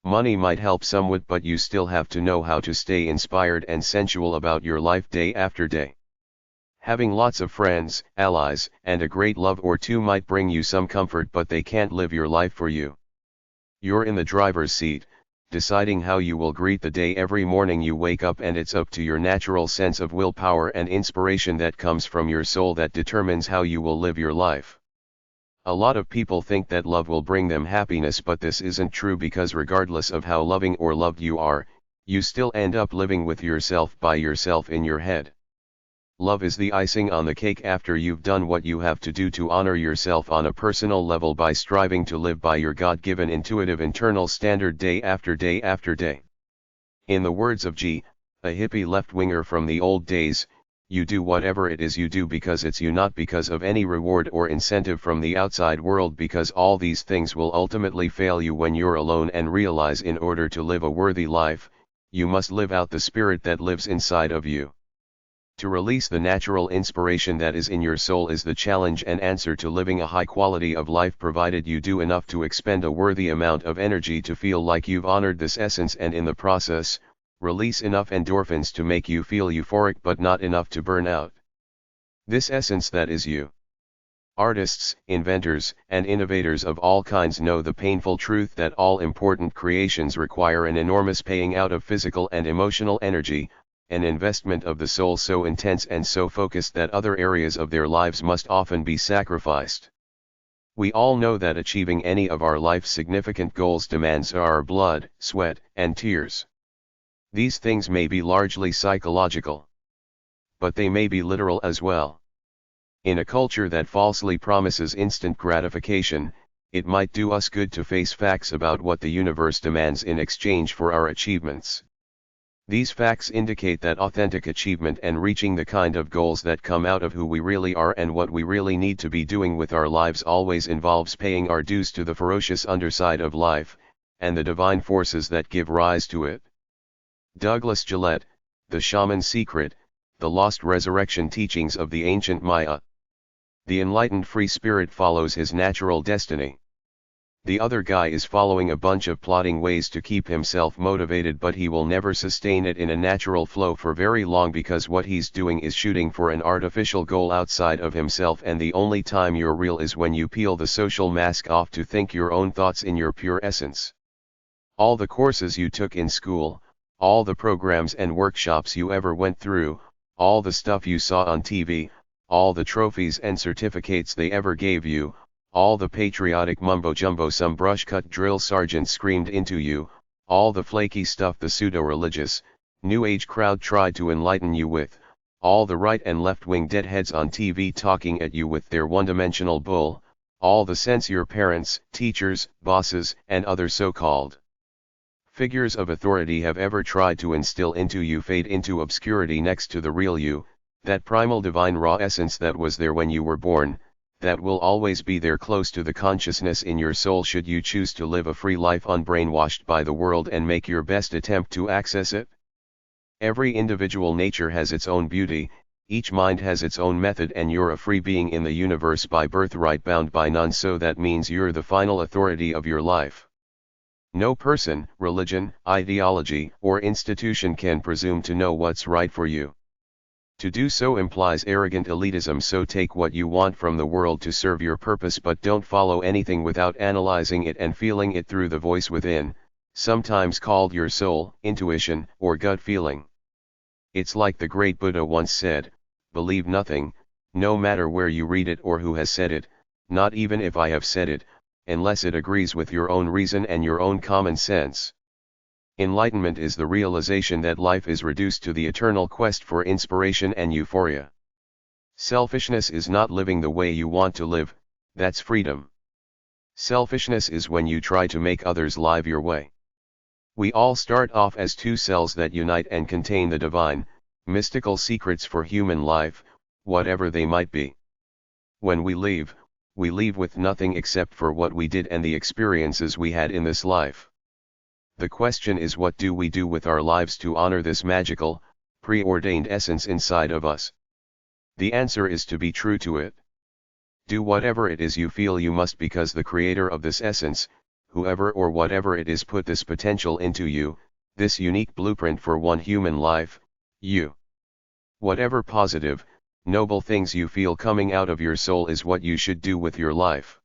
Money might help somewhat, but you still have to know how to stay inspired and sensual about your life day after day. Having lots of friends, allies, and a great love or two might bring you some comfort, but they can't live your life for you. You're in the driver's seat, deciding how you will greet the day every morning you wake up, and it's up to your natural sense of willpower and inspiration that comes from your soul that determines how you will live your life. A lot of people think that love will bring them happiness, but this isn't true, because regardless of how loving or loved you are, you still end up living with yourself by yourself in your head. Love is the icing on the cake after you've done what you have to do to honor yourself on a personal level by striving to live by your God-given intuitive internal standard day after day after day. In the words of G, a hippie left-winger from the old days, you do whatever it is you do because it's you, not because of any reward or incentive from the outside world, because all these things will ultimately fail you when you're alone and realize in order to live a worthy life, you must live out the spirit that lives inside of you. To release the natural inspiration that is in your soul is the challenge and answer to living a high quality of life, provided you do enough to expend a worthy amount of energy to feel like you've honored this essence, and in the process, release enough endorphins to make you feel euphoric but not enough to burn out. This essence that is you. Artists, inventors, and innovators of all kinds know the painful truth that all important creations require an enormous paying out of physical and emotional energy, an investment of the soul so intense and so focused that other areas of their lives must often be sacrificed. We all know that achieving any of our life's significant goals demands our blood, sweat, and tears. These things may be largely psychological, but they may be literal as well. In a culture that falsely promises instant gratification, it might do us good to face facts about what the universe demands in exchange for our achievements. These facts indicate that authentic achievement and reaching the kind of goals that come out of who we really are and what we really need to be doing with our lives always involves paying our dues to the ferocious underside of life, and the divine forces that give rise to it. Douglas Gillette, The Shaman's Secret, The Lost Resurrection Teachings of the Ancient Maya. The enlightened free spirit follows his natural destiny. The other guy is following a bunch of plotting ways to keep himself motivated, but he will never sustain it in a natural flow for very long, because what he's doing is shooting for an artificial goal outside of himself, and the only time you're real is when you peel the social mask off to think your own thoughts in your pure essence. All the courses you took in school, all the programs and workshops you ever went through, all the stuff you saw on TV, all the trophies and certificates they ever gave you, all the patriotic mumbo-jumbo some brush-cut drill sergeant screamed into you, all the flaky stuff the pseudo-religious, New Age crowd tried to enlighten you with, all the right and left-wing deadheads on TV talking at you with their one-dimensional bull, all the sense your parents, teachers, bosses, and other so-called figures of authority have ever tried to instill into you fade into obscurity next to the real you, that primal divine raw essence that was there when you were born, that will always be there close to the consciousness in your soul should you choose to live a free life unbrainwashed by the world and make your best attempt to access it. Every individual nature has its own beauty, each mind has its own method, and you're a free being in the universe by birthright, bound by none, so that means you're the final authority of your life. No person, religion, ideology, or institution can presume to know what's right for you. To do so implies arrogant elitism, so take what you want from the world to serve your purpose, but don't follow anything without analyzing it and feeling it through the voice within, sometimes called your soul, intuition, or gut feeling. It's like the great Buddha once said, believe nothing, no matter where you read it or who has said it, not even if I have said it, unless it agrees with your own reason and your own common sense. Enlightenment is the realization that life is reduced to the eternal quest for inspiration and euphoria. Selfishness is not living the way you want to live, that's freedom. Selfishness is when you try to make others live your way. We all start off as two cells that unite and contain the divine, mystical secrets for human life, whatever they might be. When we leave with nothing except for what we did and the experiences we had in this life. The question is, what do we do with our lives to honor this magical, preordained essence inside of us? The answer is to be true to it. Do whatever it is you feel you must, because the creator of this essence, whoever or whatever it is, put this potential into you, this unique blueprint for one human life, you. Whatever positive, noble things you feel coming out of your soul is what you should do with your life.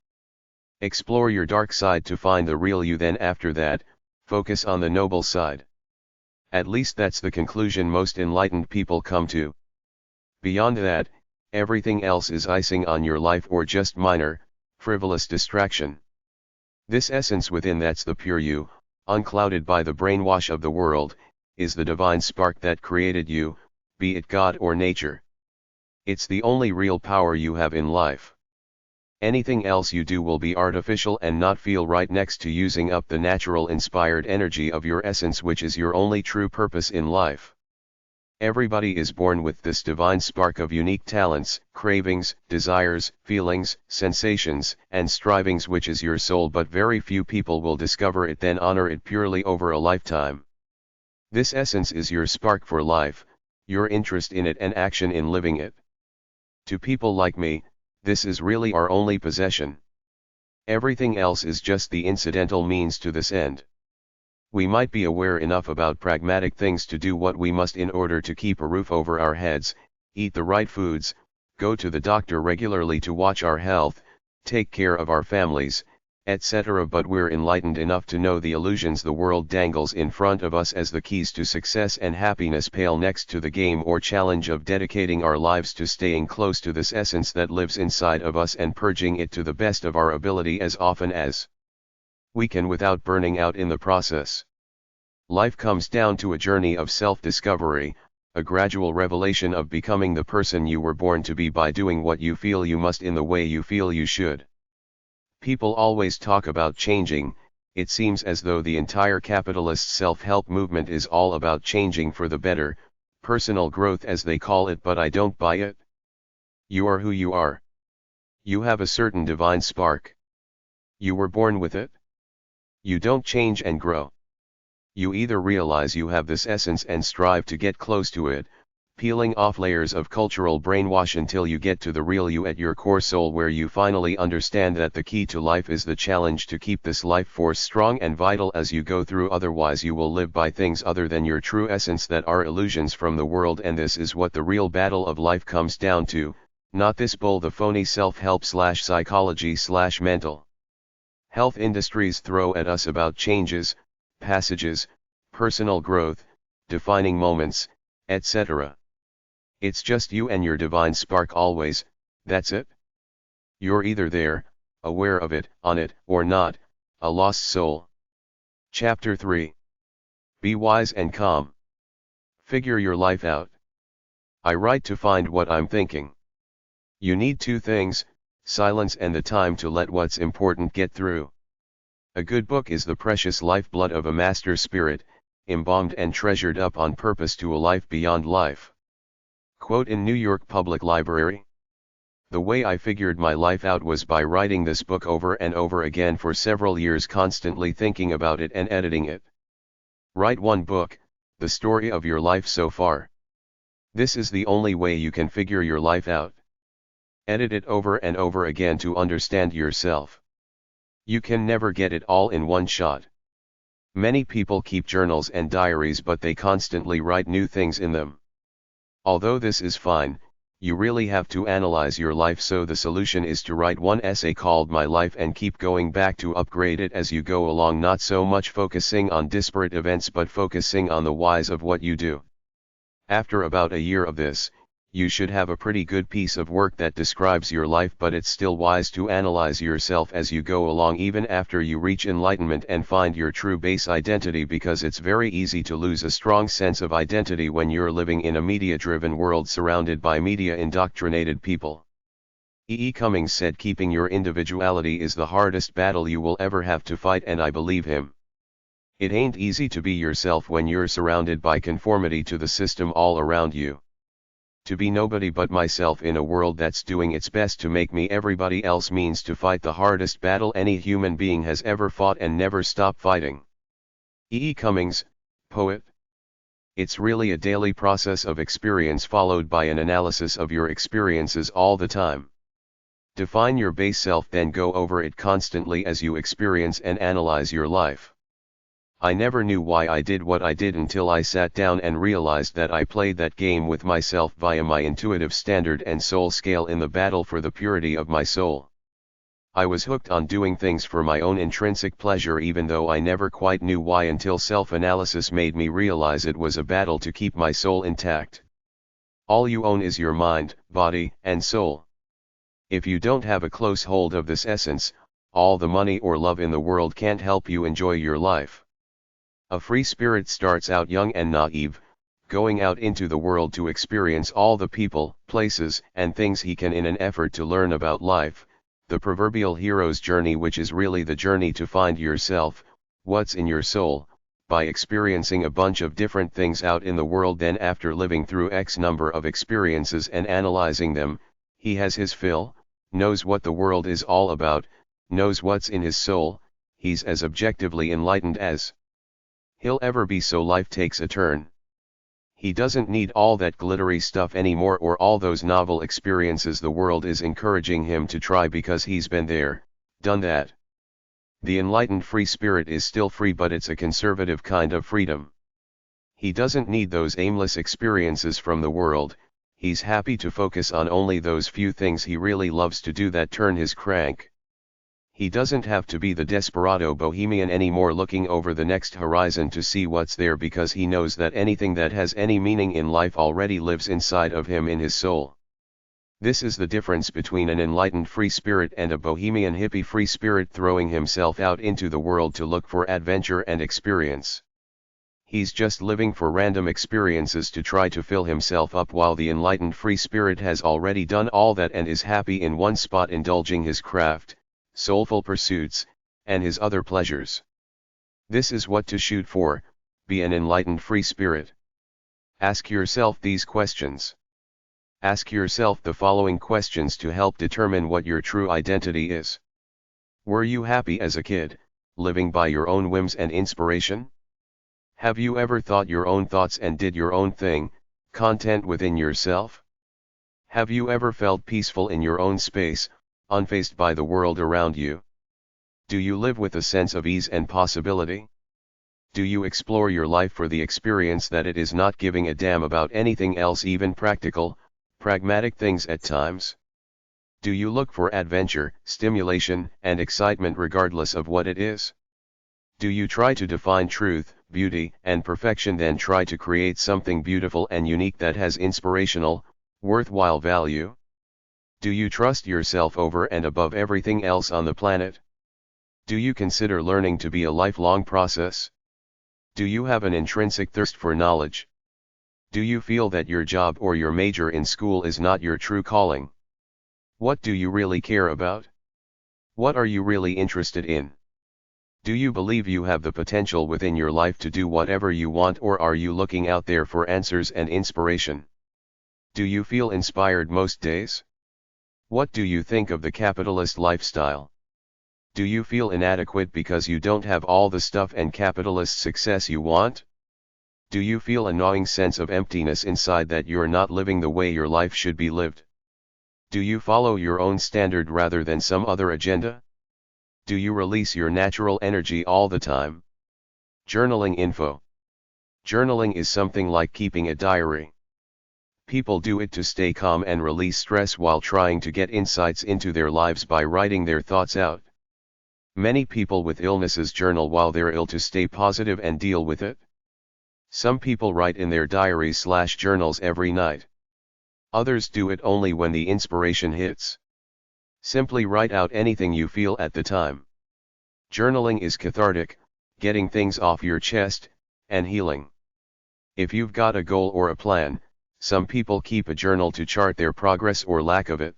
Explore your dark side to find the real you, then after that, Focus on the noble side. At least that's the conclusion most enlightened people come to. Beyond that, everything else is icing on your life or just minor, frivolous distraction. This essence within, that's the pure you, unclouded by the brainwash of the world, is the divine spark that created you, be it God or nature. It's the only real power you have in life. Anything else you do will be artificial and not feel right next to using up the natural inspired energy of your essence, which is your only true purpose in life. Everybody is born with this divine spark of unique talents, cravings, desires, feelings, sensations, and strivings, which is your soul, but very few people will discover it, then honor it purely over a lifetime. This essence is your spark for life, your interest in it and action in living it. To people like me, this is really our only possession. Everything else is just the incidental means to this end. We might be aware enough about pragmatic things to do what we must in order to keep a roof over our heads, eat the right foods, go to the doctor regularly to watch our health, take care of our families, etc. But we're enlightened enough to know the illusions the world dangles in front of us as the keys to success and happiness pale next to the game or challenge of dedicating our lives to staying close to this essence that lives inside of us and purging it to the best of our ability as often as we can without burning out in the process. Life comes down to a journey of self-discovery, a gradual revelation of becoming the person you were born to be by doing what you feel you must in the way you feel you should. People always talk about changing. It seems as though the entire capitalist self-help movement is all about changing for the better, personal growth as they call it, but I don't buy it. You are who you are. You have a certain divine spark. You were born with it. You don't change and grow. You either realize you have this essence and strive to get close to it, peeling off layers of cultural brainwash until you get to the real you at your core soul, where you finally understand that the key to life is the challenge to keep this life force strong and vital as you go through, otherwise you will live by things other than your true essence that are illusions from the world, and this is what the real battle of life comes down to, not this bull the phony self-help / psychology / mental health industries throw at us about changes, passages, personal growth, defining moments, etc. It's just you and your divine spark always, that's it. You're either there, aware of it, on it, or not, a lost soul. Chapter 3. Be wise and calm. Figure your life out. I write to find what I'm thinking. You need two things, silence and the time to let what's important get through. A good book is the precious lifeblood of a master spirit, embalmed and treasured up on purpose to a life beyond life. Quote in New York Public Library. The way I figured my life out was by writing this book over and over again for several years, constantly thinking about it and editing it. Write one book, the story of your life so far. This is the only way you can figure your life out. Edit it over and over again to understand yourself. You can never get it all in one shot. Many people keep journals and diaries, but they constantly write new things in them. Although this is fine, you really have to analyze your life, so the solution is to write one essay called My Life and keep going back to upgrade it as you go along, not so much focusing on disparate events but focusing on the whys of what you do. After about a year of this, you should have a pretty good piece of work that describes your life, but it's still wise to analyze yourself as you go along even after you reach enlightenment and find your true base identity, because it's very easy to lose a strong sense of identity when you're living in a media-driven world surrounded by media-indoctrinated people. E. E. Cummings said keeping your individuality is the hardest battle you will ever have to fight, and I believe him. It ain't easy to be yourself when you're surrounded by conformity to the system all around you. To be nobody but myself in a world that's doing its best to make me everybody else means to fight the hardest battle any human being has ever fought and never stop fighting. E. E. Cummings, poet. It's really a daily process of experience followed by an analysis of your experiences all the time. Define your base self, then go over it constantly as you experience and analyze your life. I never knew why I did what I did until I sat down and realized that I played that game with myself via my intuitive standard and soul scale in the battle for the purity of my soul. I was hooked on doing things for my own intrinsic pleasure even though I never quite knew why until self-analysis made me realize it was a battle to keep my soul intact. All you own is your mind, body, and soul. If you don't have a close hold of this essence, all the money or love in the world can't help you enjoy your life. A free spirit starts out young and naive, going out into the world to experience all the people, places, and things he can in an effort to learn about life, the proverbial hero's journey, which is really the journey to find yourself, what's in your soul, by experiencing a bunch of different things out in the world. Then after living through X number of experiences and analyzing them, he has his fill, knows what the world is all about, knows what's in his soul, he's as objectively enlightened as he'll ever be, so life takes a turn. He doesn't need all that glittery stuff anymore or all those novel experiences the world is encouraging him to try because he's been there, done that. The enlightened free spirit is still free, but it's a conservative kind of freedom. He doesn't need those aimless experiences from the world, he's happy to focus on only those few things he really loves to do that turn his crank. He doesn't have to be the desperado bohemian anymore looking over the next horizon to see what's there, because he knows that anything that has any meaning in life already lives inside of him in his soul. This is the difference between an enlightened free spirit and a bohemian hippie free spirit throwing himself out into the world to look for adventure and experience. He's just living for random experiences to try to fill himself up, while the enlightened free spirit has already done all that and is happy in one spot indulging his craft, soulful pursuits, and his other pleasures. This is what to shoot for: be an enlightened free spirit. Ask yourself these questions. Ask yourself the following questions to help determine what your true identity is. Were you happy as a kid, living by your own whims and inspiration? Have you ever thought your own thoughts and did your own thing, content within yourself? Have you ever felt peaceful in your own space, unfazed by the world around you? Do you live with a sense of ease and possibility? Do you explore your life for the experience that it is, not giving a damn about anything else, even practical, pragmatic things at times? Do you look for adventure, stimulation, and excitement regardless of what it is? Do you try to define truth, beauty, and perfection, then try to create something beautiful and unique that has inspirational, worthwhile value? Do you trust yourself over and above everything else on the planet? Do you consider learning to be a lifelong process? Do you have an intrinsic thirst for knowledge? Do you feel that your job or your major in school is not your true calling? What do you really care about? What are you really interested in? Do you believe you have the potential within your life to do whatever you want, or are you looking out there for answers and inspiration? Do you feel inspired most days? What do you think of the capitalist lifestyle? Do you feel inadequate because you don't have all the stuff and capitalist success you want? Do you feel a gnawing sense of emptiness inside that you're not living the way your life should be lived? Do you follow your own standard rather than some other agenda? Do you release your natural energy all the time? Journaling info. Journaling is something like keeping a diary. People do it to stay calm and release stress while trying to get insights into their lives by writing their thoughts out. Many people with illnesses journal while they're ill to stay positive and deal with it. Some people write in their diaries/journals every night. Others do it only when the inspiration hits. Simply write out anything you feel at the time. Journaling is cathartic, getting things off your chest, and healing. If you've got a goal or a plan, some people keep a journal to chart their progress or lack of it.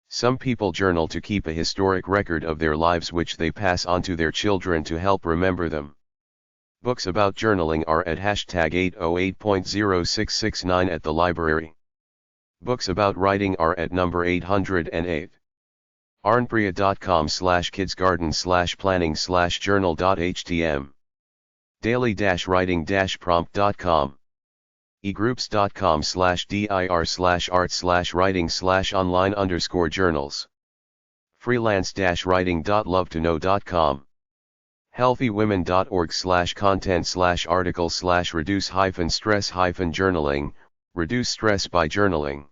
Some people journal to keep a historic record of their lives which they pass on to their children to help remember them. Books about journaling are at #808.0669 at the library. Books about writing are at number 808. arnpriya.com/kidsgarden/planning/journal.htm. daily-writing-prompt.com. egroups.com/dir/art/writing/online_journals. freelance-writing.lovetoknow.com. healthywomen.org/content/article/reduce-stress-journaling, reduce stress by journaling.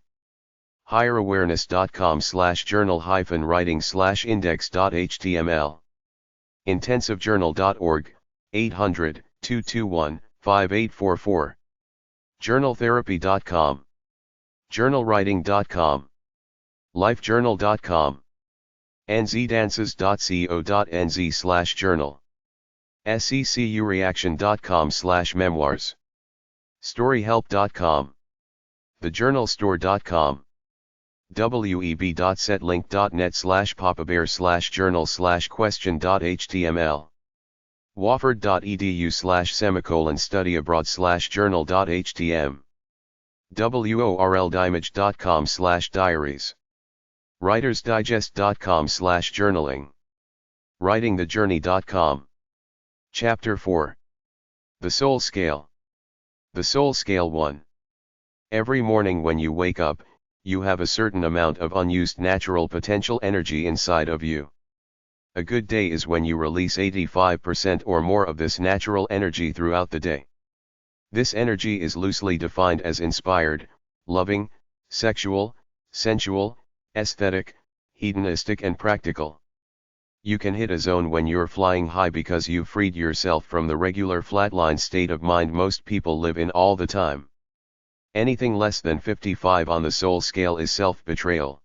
higherawareness.com/journal-writing/index.html. intensivejournal.org, 800-221-5844. journaltherapy.com. journalwriting.com. lifejournal.com. nzdances.co.nz/journal. seccureaction.com/memoirs. storyhelp.com. thejournalstore.com. web.setlink.net/papabear/journal/question.html. wofford.edu/studyabroad/journal.htm. worldimage.com/diaries. writersdigest.com/journaling. writingthejourney.com. Chapter 4. The Soul Scale. The Soul Scale 1. Every morning when you wake up, you have a certain amount of unused natural potential energy inside of you. A good day is when you release 85% or more of this natural energy throughout the day. This energy is loosely defined as inspired, loving, sexual, sensual, aesthetic, hedonistic and practical. You can hit a zone when you're flying high because you've freed yourself from the regular flatline state of mind most people live in all the time. Anything less than 55 on the soul scale is self-betrayal.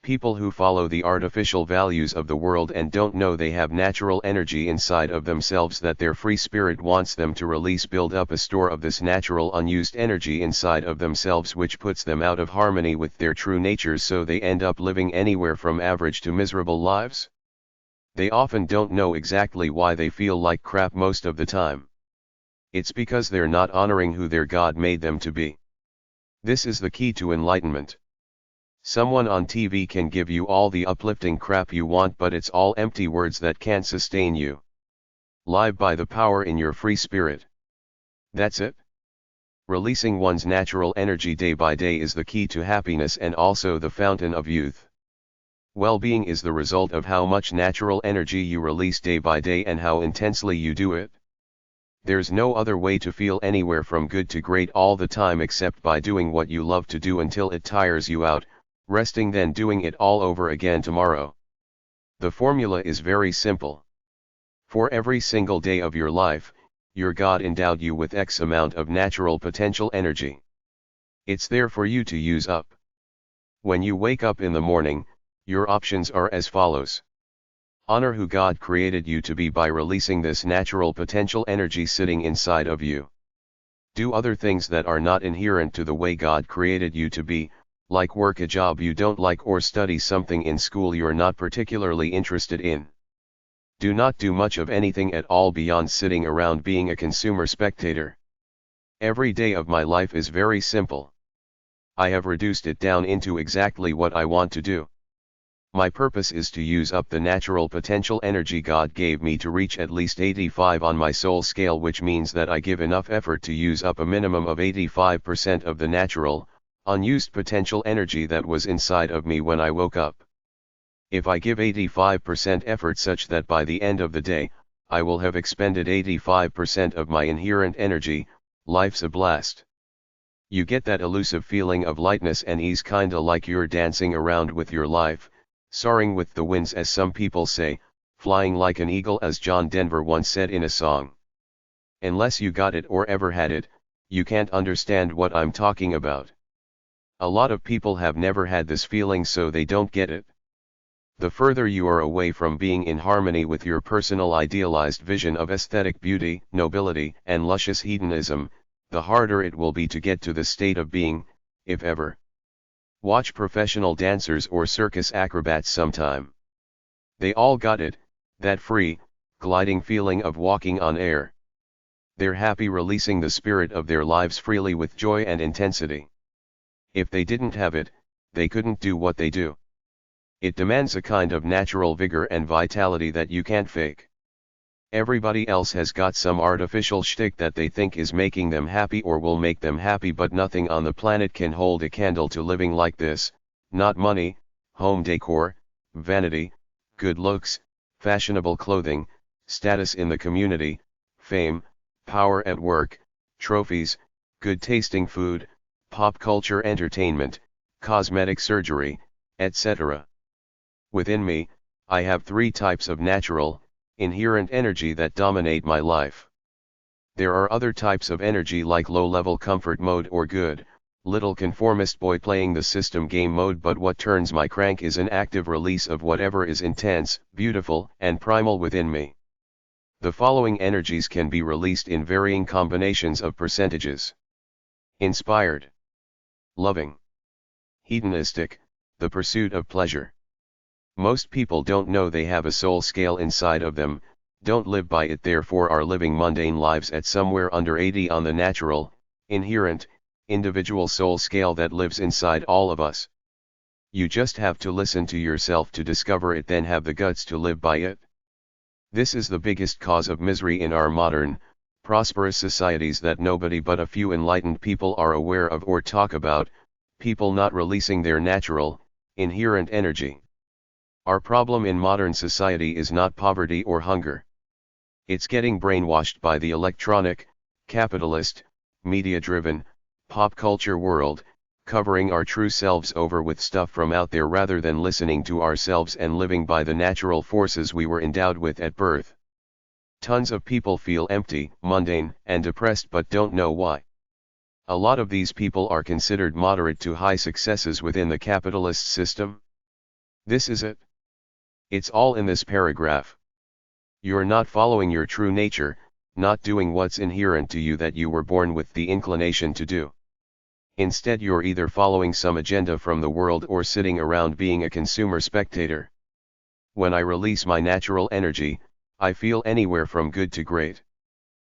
People who follow the artificial values of the world and don't know they have natural energy inside of themselves that their free spirit wants them to release build up a store of this natural unused energy inside of themselves, which puts them out of harmony with their true natures, so they end up living anywhere from average to miserable lives. They often don't know exactly why they feel like crap most of the time. It's because they're not honoring who their God made them to be. This is the key to enlightenment. Someone on TV can give you all the uplifting crap you want, but it's all empty words that can't sustain you. Live by the power in your free spirit. That's it. Releasing one's natural energy day by day is the key to happiness and also the fountain of youth. Well-being is the result of how much natural energy you release day by day and how intensely you do it. There's no other way to feel anywhere from good to great all the time except by doing what you love to do until it tires you out, resting then doing it all over again tomorrow. The formula is very simple. For every single day of your life, your God endowed you with X amount of natural potential energy. It's there for you to use up. When you wake up in the morning, your options are as follows. Honor who God created you to be by releasing this natural potential energy sitting inside of you. Do other things that are not inherent to the way God created you to be, like work a job you don't like or study something in school you're not particularly interested in. Do not do much of anything at all beyond sitting around being a consumer spectator. Every day of my life is very simple. I have reduced it down into exactly what I want to do. My purpose is to use up the natural potential energy God gave me to reach at least 85 on my soul scale, which means that I give enough effort to use up a minimum of 85% of the natural, unused potential energy that was inside of me when I woke up. If I give 85% effort such that by the end of the day, I will have expended 85% of my inherent energy, life's a blast. You get that elusive feeling of lightness and ease, kinda like you're dancing around with your life, soaring with the winds as some people say, flying like an eagle as John Denver once said in a song. Unless you got it or ever had it, you can't understand what I'm talking about. A lot of people have never had this feeling, so they don't get it. The further you are away from being in harmony with your personal idealized vision of aesthetic beauty, nobility, and luscious hedonism, the harder it will be to get to the state of being, if ever. Watch professional dancers or circus acrobats sometime. They all got it, that free, gliding feeling of walking on air. They're happy releasing the spirit of their lives freely with joy and intensity. If they didn't have it, they couldn't do what they do. It demands a kind of natural vigor and vitality that you can't fake. Everybody else has got some artificial shtick that they think is making them happy or will make them happy, but nothing on the planet can hold a candle to living like this. Not money, home decor, vanity, good looks, fashionable clothing, status in the community, fame, power at work, trophies, good tasting food, pop culture entertainment, cosmetic surgery, etc. Within me, I have three types of natural, inherent energy that dominate my life. There are other types of energy like low-level comfort mode or good, little conformist boy playing the system game mode, but what turns my crank is an active release of whatever is intense, beautiful, and primal within me. The following energies can be released in varying combinations of percentages. Inspired, loving, hedonistic, the pursuit of pleasure. Most people don't know they have a soul scale inside of them, don't live by it, therefore are living mundane lives at somewhere under 80 on the natural, inherent, individual soul scale that lives inside all of us. You just have to listen to yourself to discover it, then have the guts to live by it. This is the biggest cause of misery in our modern, prosperous societies that nobody but a few enlightened people are aware of or talk about, people not releasing their natural, inherent energy. Our problem in modern society is not poverty or hunger. It's getting brainwashed by the electronic, capitalist, media-driven, pop culture world, covering our true selves over with stuff from out there rather than listening to ourselves and living by the natural forces we were endowed with at birth. Tons of people feel empty, mundane, and depressed but don't know why. A lot of these people are considered moderate to high successes within the capitalist system. This is it. It's all in this paragraph. You're not following your true nature, not doing what's inherent to you that you were born with the inclination to do. Instead, you're either following some agenda from the world or sitting around being a consumer spectator. When I release my natural energy, I feel anywhere from good to great.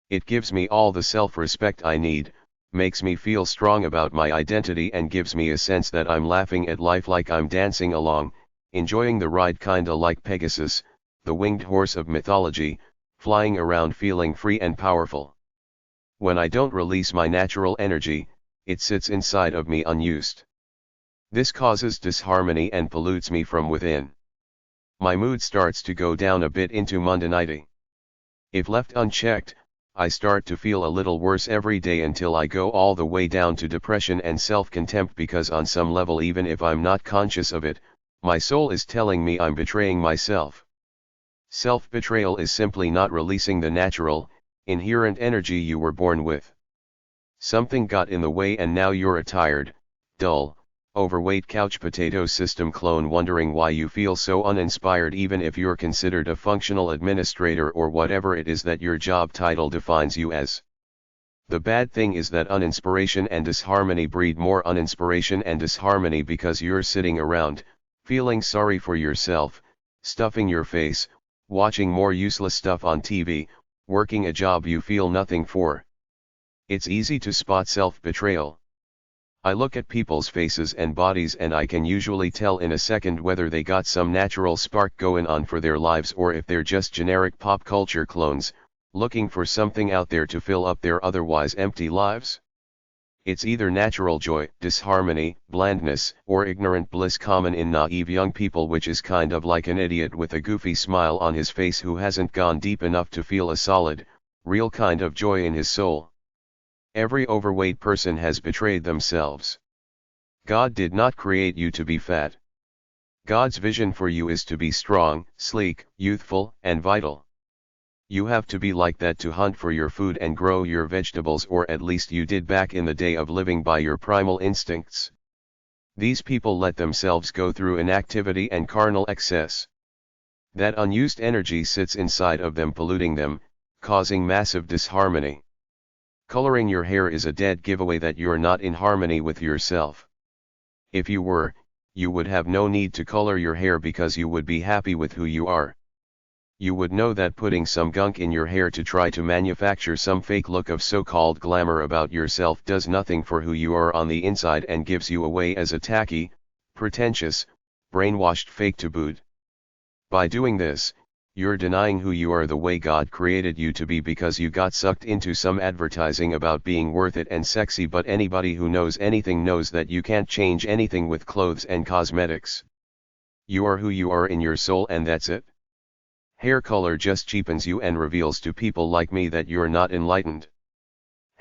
It gives me all the self-respect I need, makes me feel strong about my identity, and gives me a sense that I'm laughing at life like I'm dancing along, enjoying the ride kinda like Pegasus, the winged horse of mythology, flying around feeling free and powerful. When I don't release my natural energy, it sits inside of me unused. This causes disharmony and pollutes me from within. My mood starts to go down a bit into mundanity. If left unchecked, I start to feel a little worse every day until I go all the way down to depression and self-contempt, because on some level, even if I'm not conscious of it, my soul is telling me I'm betraying myself. Self-betrayal is simply not releasing the natural, inherent energy you were born with. Something got in the way and now you're a tired, dull, overweight couch potato system clone wondering why you feel so uninspired, even if you're considered a functional administrator or whatever it is that your job title defines you as. The bad thing is that uninspiration and disharmony breed more uninspiration and disharmony, because you're sitting around, feeling sorry for yourself, stuffing your face, watching more useless stuff on TV, working a job you feel nothing for. It's easy to spot self-betrayal. I look at people's faces and bodies and I can usually tell in a second whether they got some natural spark going on for their lives or if they're just generic pop culture clones, looking for something out there to fill up their otherwise empty lives. It's either natural joy, disharmony, blandness, or ignorant bliss common in naive young people, which is kind of like an idiot with a goofy smile on his face who hasn't gone deep enough to feel a solid, real kind of joy in his soul. Every overweight person has betrayed themselves. God did not create you to be fat. God's vision for you is to be strong, sleek, youthful, and vital. You have to be like that to hunt for your food and grow your vegetables, or at least you did back in the day of living by your primal instincts. These people let themselves go through inactivity and carnal excess. That unused energy sits inside of them, polluting them, causing massive disharmony. Coloring your hair is a dead giveaway that you're not in harmony with yourself. If you were, you would have no need to color your hair because you would be happy with who you are. You would know that putting some gunk in your hair to try to manufacture some fake look of so-called glamour about yourself does nothing for who you are on the inside and gives you away as a tacky, pretentious, brainwashed fake to boot. By doing this, you're denying who you are the way God created you to be, because you got sucked into some advertising about being worth it and sexy. But anybody who knows anything knows that you can't change anything with clothes and cosmetics. You are who you are in your soul, and that's it. Hair color just cheapens you and reveals to people like me that you're not enlightened.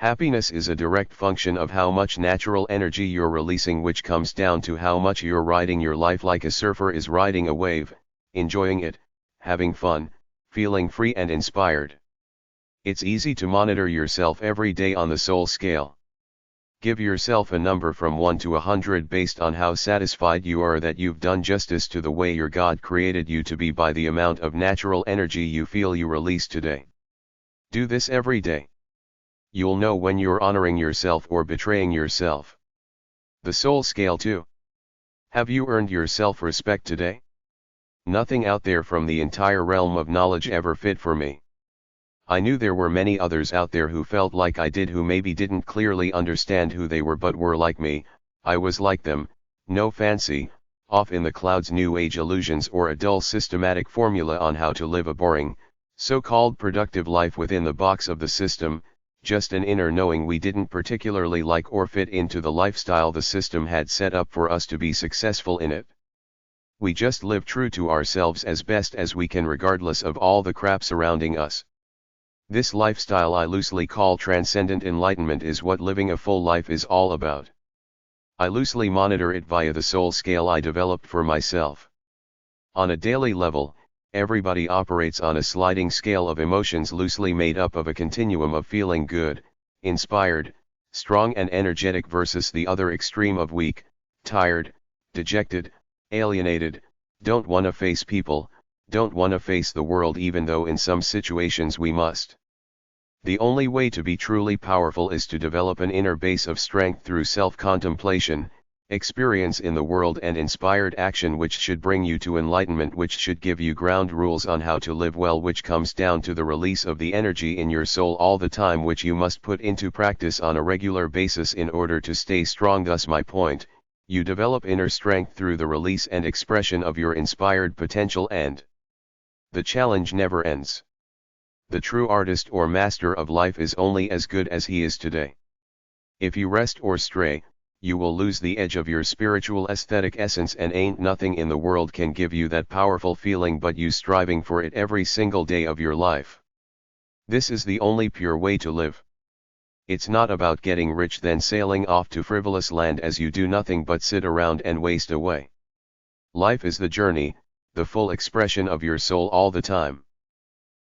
Happiness is a direct function of how much natural energy you're releasing, which comes down to how much you're riding your life like a surfer is riding a wave, enjoying it, having fun, feeling free and inspired. It's easy to monitor yourself every day on the soul scale. Give yourself a number from 1 to 100 based on how satisfied you are that you've done justice to the way your God created you to be by the amount of natural energy you feel you release today. Do this every day. You'll know when you're honoring yourself or betraying yourself. The soul scale 2. Have you earned your self-respect today? Nothing out there from the entire realm of knowledge ever fit for me. I knew there were many others out there who felt like I did, who maybe didn't clearly understand who they were but were like me. I was like them, no fancy, off in the clouds new age illusions or a dull systematic formula on how to live a boring, so-called productive life within the box of the system, just an inner knowing we didn't particularly like or fit into the lifestyle the system had set up for us to be successful in it. We just live true to ourselves as best as we can regardless of all the crap surrounding us. This lifestyle I loosely call transcendent enlightenment is what living a full life is all about. I loosely monitor it via the soul scale I developed for myself. On a daily level, everybody operates on a sliding scale of emotions loosely made up of a continuum of feeling good, inspired, strong and energetic versus the other extreme of weak, tired, dejected, alienated, don't wanna face people, don't wanna face the world even though in some situations we must. The only way to be truly powerful is to develop an inner base of strength through self-contemplation, experience in the world and inspired action, which should bring you to enlightenment, which should give you ground rules on how to live well, which comes down to the release of the energy in your soul all the time, which you must put into practice on a regular basis in order to stay strong. Thus my point, you develop inner strength through the release and expression of your inspired potential, and the challenge never ends. The true artist or master of life is only as good as he is today. If you rest or stray, you will lose the edge of your spiritual aesthetic essence, and ain't nothing in the world can give you that powerful feeling but you striving for it every single day of your life. This is the only pure way to live. It's not about getting rich then sailing off to frivolous land as you do nothing but sit around and waste away. Life is the journey, the full expression of your soul all the time.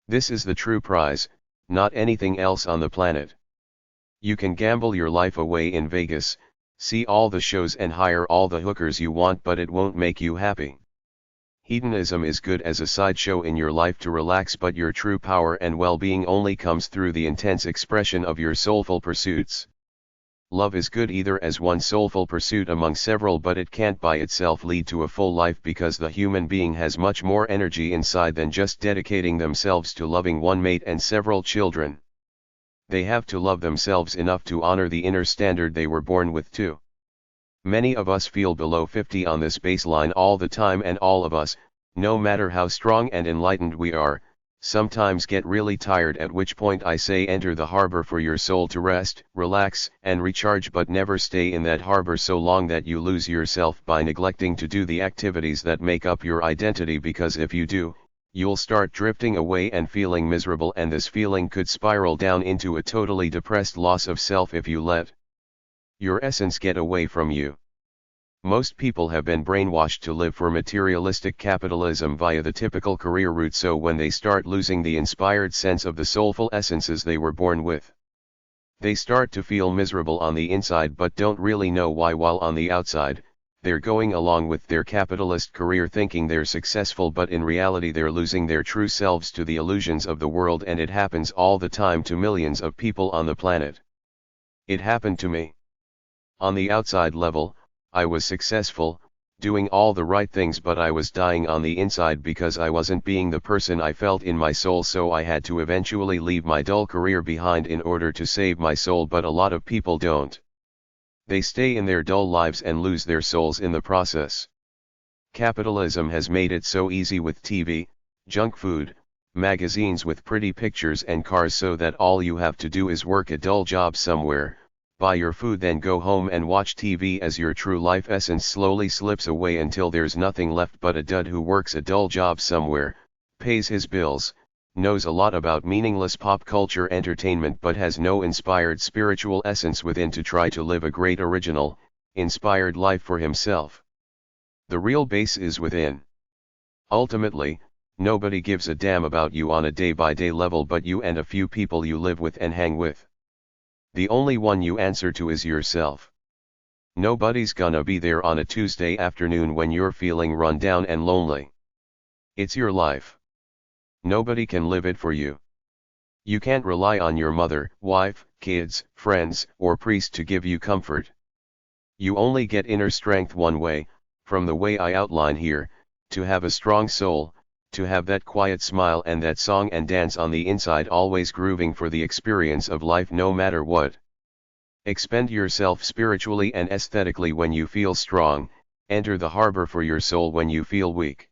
This is the true prize, not anything else on the planet. You can gamble your life away in Vegas, see all the shows and hire all the hookers you want, but it won't make you happy. Hedonism is good as a sideshow in your life to relax, but your true power and well-being only comes through the intense expression of your soulful pursuits. Love is good either as one soulful pursuit among several, but it can't by itself lead to a full life because the human being has much more energy inside than just dedicating themselves to loving one mate and several children. They have to love themselves enough to honor the inner standard they were born with too. Many of us feel below 50 on this baseline all the time, and all of us, no matter how strong and enlightened we are, sometimes get really tired, at which point I say enter the harbor for your soul to rest, relax, and recharge, but never stay in that harbor so long that you lose yourself by neglecting to do the activities that make up your identity, because if you do, you'll start drifting away and feeling miserable, and this feeling could spiral down into a totally depressed loss of self if you let your essence get away from you. Most people have been brainwashed to live for materialistic capitalism via the typical career route, so when they start losing the inspired sense of the soulful essences they were born with, they start to feel miserable on the inside but don't really know why, while on the outside, they're going along with their capitalist career thinking they're successful, but in reality they're losing their true selves to the illusions of the world, and it happens all the time to millions of people on the planet. It happened to me. On the outside level, I was successful, doing all the right things, but I was dying on the inside because I wasn't being the person I felt in my soul, so I had to eventually leave my dull career behind in order to save my soul. But a lot of people don't. They stay in their dull lives and lose their souls in the process. Capitalism has made it so easy with TV, junk food, magazines with pretty pictures and cars, so that all you have to do is work a dull job somewhere, buy your food, then go home and watch TV as your true life essence slowly slips away until there's nothing left but a dud who works a dull job somewhere, pays his bills, knows a lot about meaningless pop culture entertainment but has no inspired spiritual essence within to try to live a great original, inspired life for himself. The real base is within. Ultimately, nobody gives a damn about you on a day-by-day level but you and a few people you live with and hang with. The only one you answer to is yourself. Nobody's gonna be there on a Tuesday afternoon when you're feeling run down and lonely. It's your life. Nobody can live it for you. You can't rely on your mother, wife, kids, friends, or priest to give you comfort. You only get inner strength one way, from the way I outline here, to have a strong soul, to have that quiet smile and that song and dance on the inside always grooving for the experience of life no matter what. Expend yourself spiritually and aesthetically when you feel strong, enter the harbor for your soul when you feel weak.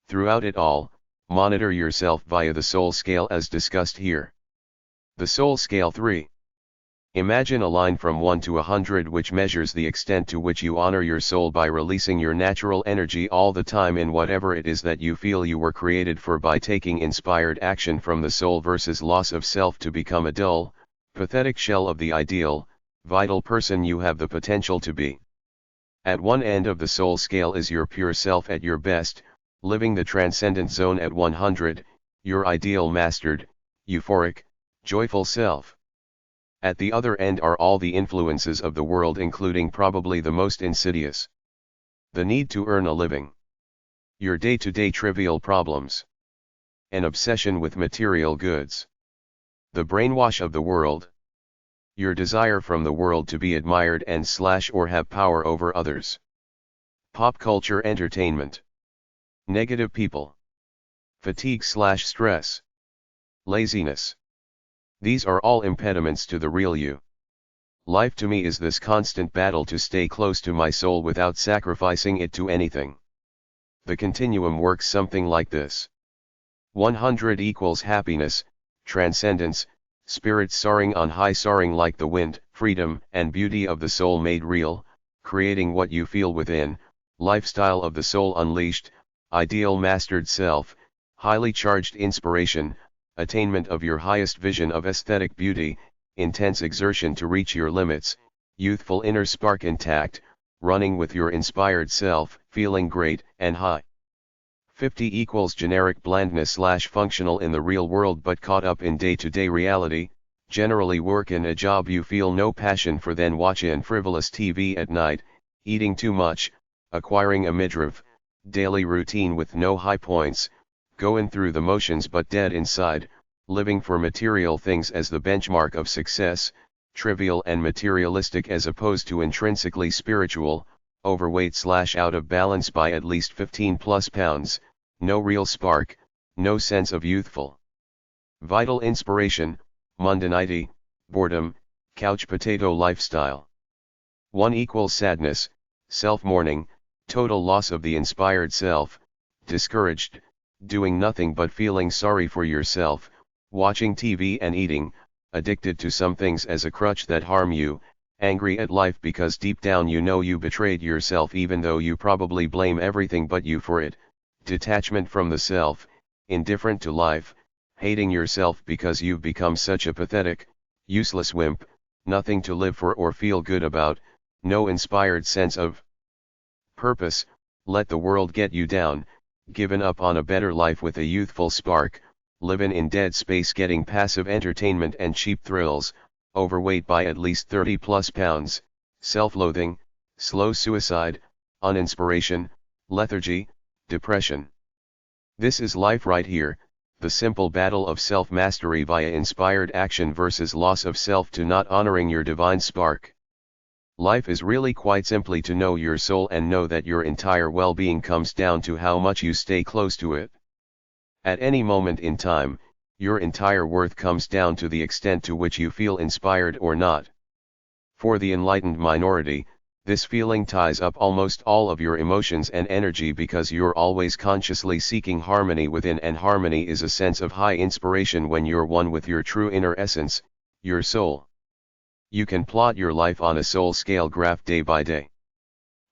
Throughout it all, monitor yourself via the soul scale as discussed here. The soul scale 3. Imagine a line from 1 to 100 which measures the extent to which you honor your soul by releasing your natural energy all the time in whatever it is that you feel you were created for by taking inspired action from the soul versus loss of self to become a dull, pathetic shell of the ideal, vital person you have the potential to be. At one end of the soul scale is your pure self at your best, living the transcendent zone at 100, your ideal mastered, euphoric, joyful self. At the other end are all the influences of the world including probably the most insidious. The need to earn a living. Your day-to-day trivial problems. An obsession with material goods. The brainwash of the world. Your desire from the world to be admired and or have power over others. Pop culture entertainment. Negative people. Fatigue/stress. Laziness. These are all impediments to the real you. Life to me is this constant battle to stay close to my soul without sacrificing it to anything. The continuum works something like this. 100 equals happiness, transcendence, spirit soaring on high, soaring like the wind, freedom and beauty of the soul made real, creating what you feel within, lifestyle of the soul unleashed, ideal mastered self, highly charged inspiration, attainment of your highest vision of aesthetic beauty, intense exertion to reach your limits, youthful inner spark intact, running with your inspired self, feeling great and high. 50 equals generic blandness/functional in the real world but caught up in day-to-day reality, generally work in a job you feel no passion for, then watching frivolous TV at night, eating too much, acquiring a midriff, daily routine with no high points, going through the motions but dead inside, living for material things as the benchmark of success, trivial and materialistic as opposed to intrinsically spiritual, overweight/out of balance by at least 15 plus pounds, no real spark, no sense of youthful vital inspiration, mundanity, boredom, couch potato lifestyle. 1 equals sadness, self-mourning, total loss of the inspired self, discouraged, doing nothing but feeling sorry for yourself, watching TV and eating, addicted to some things as a crutch that harm you, angry at life because deep down you know you betrayed yourself even though you probably blame everything but you for it, detachment from the self, indifferent to life, hating yourself because you've become such a pathetic, useless wimp, nothing to live for or feel good about, no inspired sense of purpose, let the world get you down, given up on a better life with a youthful spark, living in dead space getting passive entertainment and cheap thrills, overweight by at least 30 plus pounds, self-loathing, slow suicide, uninspiration, lethargy, depression. This is life right here, the simple battle of self-mastery via inspired action versus loss of self to not honoring your divine spark. Life is really quite simply to know your soul and know that your entire well-being comes down to how much you stay close to it. At any moment in time, your entire worth comes down to the extent to which you feel inspired or not. For the enlightened minority, this feeling ties up almost all of your emotions and energy because you're always consciously seeking harmony within, and harmony is a sense of high inspiration when you're one with your true inner essence, your soul. You can plot your life on a soul scale graph day by day.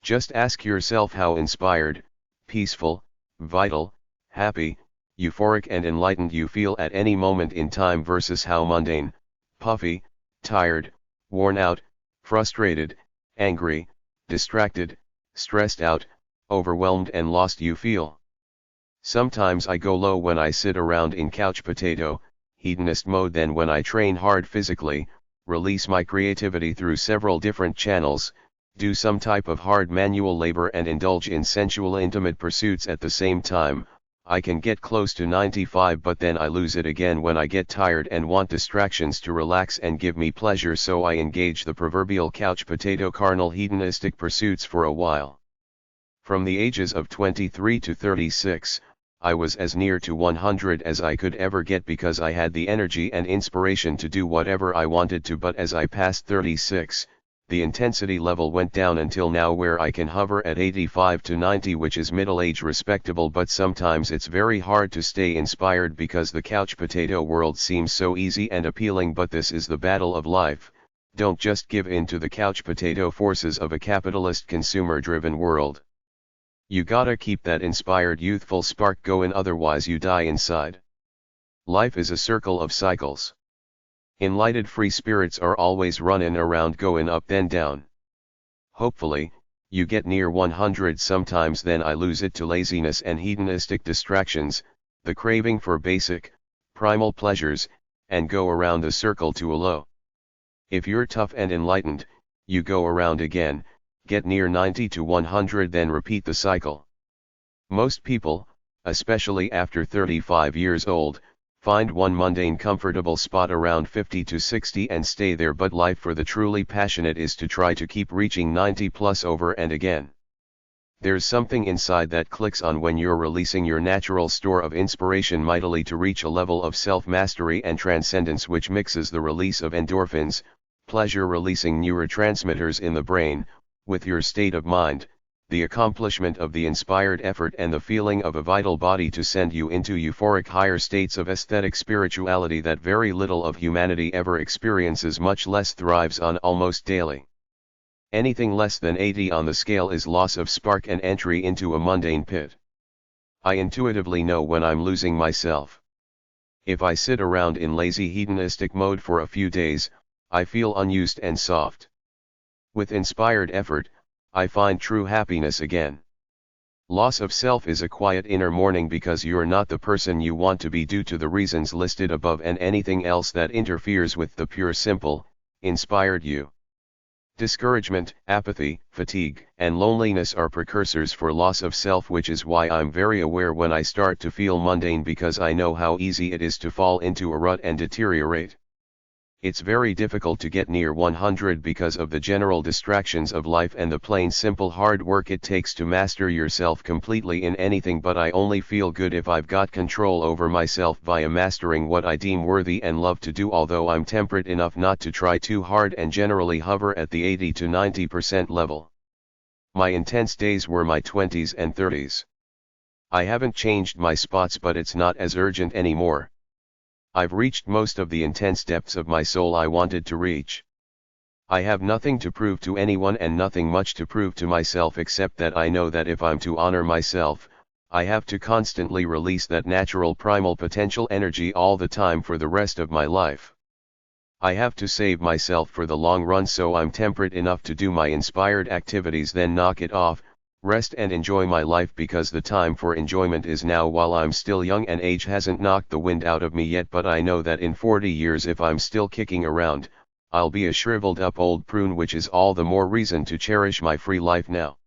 Just ask yourself how inspired, peaceful, vital, happy, euphoric and enlightened you feel at any moment in time versus how mundane, puffy, tired, worn out, frustrated, angry, distracted, stressed out, overwhelmed and lost you feel. Sometimes I go low when I sit around in couch potato, hedonist mode, then when I train hard physically, release my creativity through several different channels, do some type of hard manual labor and indulge in sensual intimate pursuits at the same time, I can get close to 95, but then I lose it again when I get tired and want distractions to relax and give me pleasure, so I engage the proverbial couch potato carnal hedonistic pursuits for a while. From the ages of 23 to 36, I was as near to 100 as I could ever get because I had the energy and inspiration to do whatever I wanted to, but as I passed 36, the intensity level went down until now where I can hover at 85 to 90, which is middle age respectable, but sometimes it's very hard to stay inspired because the couch potato world seems so easy and appealing, but this is the battle of life. Don't just give in to the couch potato forces of a capitalist consumer-driven world. You gotta keep that inspired youthful spark going, otherwise you die inside. Life is a circle of cycles. Enlightened free spirits are always running around going up then down. Hopefully, you get near 100 sometimes, then I lose it to laziness and hedonistic distractions, the craving for basic, primal pleasures, and go around the circle to a low. If you're tough and enlightened, you go around again, get near 90 to 100, then repeat the cycle. Most people, especially after 35 years old, find one mundane comfortable spot around 50 to 60 and stay there, but life for the truly passionate is to try to keep reaching 90 plus over and again. There's something inside that clicks on when you're releasing your natural store of inspiration mightily to reach a level of self-mastery and transcendence which mixes the release of endorphins, pleasure-releasing neurotransmitters in the brain, with your state of mind, the accomplishment of the inspired effort and the feeling of a vital body to send you into euphoric higher states of aesthetic spirituality that very little of humanity ever experiences, much less thrives on almost daily. Anything less than 80 on the scale is loss of spark and entry into a mundane pit. I intuitively know when I'm losing myself. If I sit around in lazy hedonistic mode for a few days, I feel unused and soft. With inspired effort, I find true happiness again. Loss of self is a quiet inner mourning because you're not the person you want to be due to the reasons listed above and anything else that interferes with the pure simple, inspired you. Discouragement, apathy, fatigue, and loneliness are precursors for loss of self, which is why I'm very aware when I start to feel mundane because I know how easy it is to fall into a rut and deteriorate. It's very difficult to get near 100 because of the general distractions of life and the plain simple hard work it takes to master yourself completely in anything, but I only feel good if I've got control over myself via mastering what I deem worthy and love to do, although I'm temperate enough not to try too hard and generally hover at the 80 to 90% level. My intense days were my 20s and 30s. I haven't changed my spots, but it's not as urgent anymore. I've reached most of the intense depths of my soul I wanted to reach. I have nothing to prove to anyone and nothing much to prove to myself, except that I know that if I'm to honor myself, I have to constantly release that natural primal potential energy all the time for the rest of my life. I have to save myself for the long run, so I'm temperate enough to do my inspired activities, then knock it off, rest and enjoy my life, because the time for enjoyment is now while I'm still young and age hasn't knocked the wind out of me yet, but I know that in 40 years, if I'm still kicking around, I'll be a shriveled up old prune, which is all the more reason to cherish my free life now.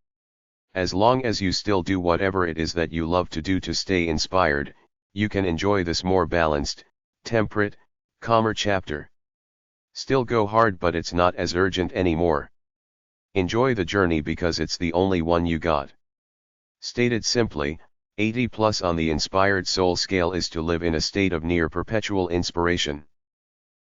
As long as you still do whatever it is that you love to do to stay inspired, you can enjoy this more balanced, temperate, calmer chapter. Still go hard, but it's not as urgent anymore. Enjoy the journey because it's the only one you got. Stated simply, 80 plus on the inspired soul scale is to live in a state of near perpetual inspiration.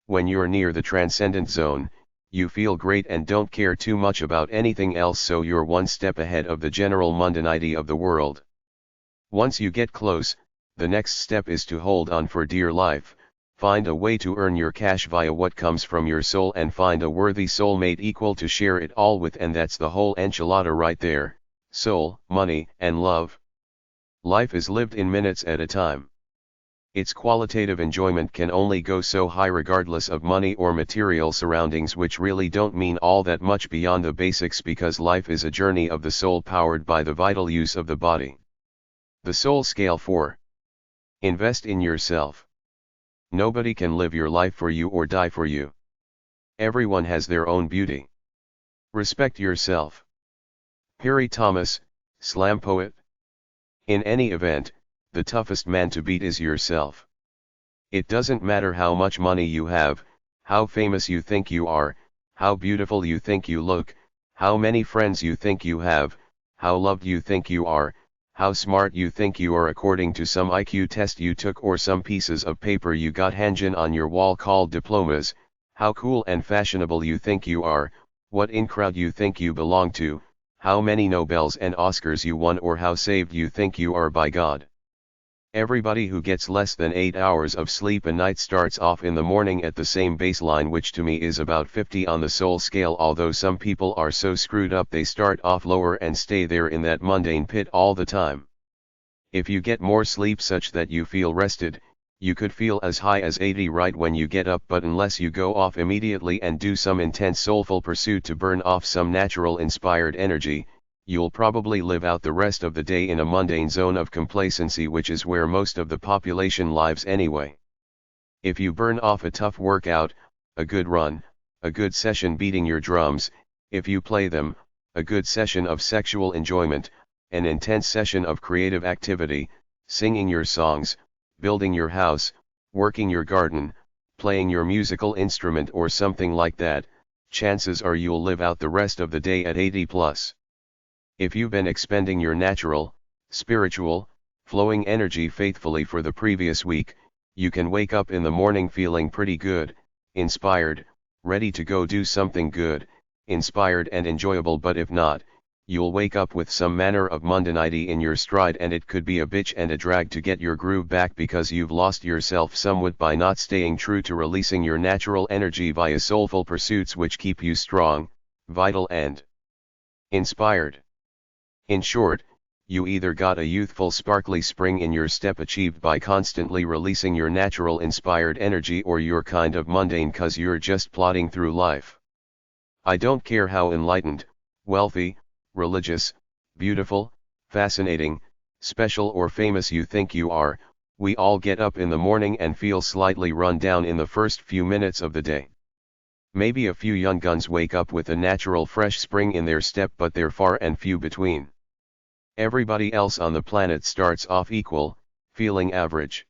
When you're near the transcendent zone, you feel great and don't care too much about anything else, so you're one step ahead of the general mundanity of the world. Once you get close, the next step is to hold on for dear life. Find a way to earn your cash via what comes from your soul and find a worthy soulmate equal to share it all with, and that's the whole enchilada right there: soul, money, and love. Life is lived in minutes at a time. Its qualitative enjoyment can only go so high regardless of money or material surroundings, which really don't mean all that much beyond the basics, because life is a journey of the soul powered by the vital use of the body. The Soul Scale 4. Invest in yourself. Nobody can live your life for you or die for you. Everyone has their own beauty. Respect yourself. Perry Thomas, slam poet. In any event, the toughest man to beat is yourself. It doesn't matter how much money you have, how famous you think you are, how beautiful you think you look, how many friends you think you have, how loved you think you are, how smart you think you are according to some IQ test you took or some pieces of paper you got hanging on your wall called diplomas, how cool and fashionable you think you are, what in crowd you think you belong to, how many Nobels and Oscars you won, or how saved you think you are by God. Everybody who gets less than 8 hours of sleep a night starts off in the morning at the same baseline, which to me is about 50 on the soul scale, although some people are so screwed up they start off lower and stay there in that mundane pit all the time. If you get more sleep such that you feel rested, you could feel as high as 80 right when you get up, but unless you go off immediately and do some intense soulful pursuit to burn off some natural inspired energy, you'll probably live out the rest of the day in a mundane zone of complacency, which is where most of the population lives anyway. If you burn off a tough workout, a good run, a good session beating your drums, if you play them, a good session of sexual enjoyment, an intense session of creative activity, singing your songs, building your house, working your garden, playing your musical instrument or something like that, chances are you'll live out the rest of the day at 80 plus. If you've been expending your natural, spiritual, flowing energy faithfully for the previous week, you can wake up in the morning feeling pretty good, inspired, ready to go do something good, inspired and enjoyable. But if not, you'll wake up with some manner of mundanity in your stride, and it could be a bitch and a drag to get your groove back, because you've lost yourself somewhat by not staying true to releasing your natural energy via soulful pursuits which keep you strong, vital and inspired. In short, you either got a youthful sparkly spring in your step achieved by constantly releasing your natural inspired energy, or you're kind of mundane 'cause you're just plodding through life. I don't care how enlightened, wealthy, religious, beautiful, fascinating, special or famous you think you are, we all get up in the morning and feel slightly run down in the first few minutes of the day. Maybe a few young guns wake up with a natural fresh spring in their step, but they're far and few between. Everybody else on the planet starts off equal, feeling average.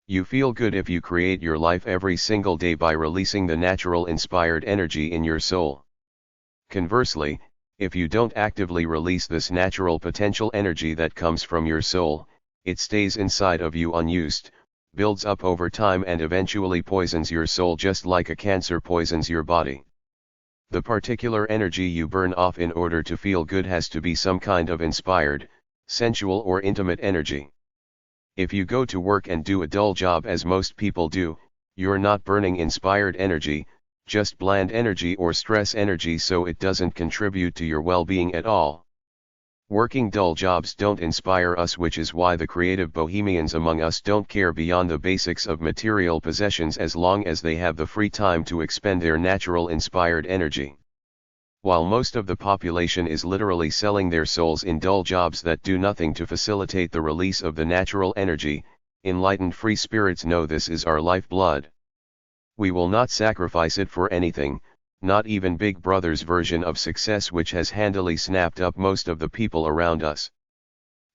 You feel good if you create your life every single day by releasing the natural inspired energy in your soul. Conversely, if you don't actively release this natural potential energy that comes from your soul, it stays inside of you unused, builds up over time and eventually poisons your soul just like a cancer poisons your body. The particular energy you burn off in order to feel good has to be some kind of inspired, sensual or intimate energy. If you go to work and do a dull job as most people do, you're not burning inspired energy, just bland energy or stress energy, so it doesn't contribute to your well-being at all. Working dull jobs don't inspire us, which is why the creative bohemians among us don't care beyond the basics of material possessions as long as they have the free time to expend their natural inspired energy. While most of the population is literally selling their souls in dull jobs that do nothing to facilitate the release of the natural energy, enlightened free spirits know this is our lifeblood. We will not sacrifice it for anything, not even Big Brother's version of success, which has handily snapped up most of the people around us.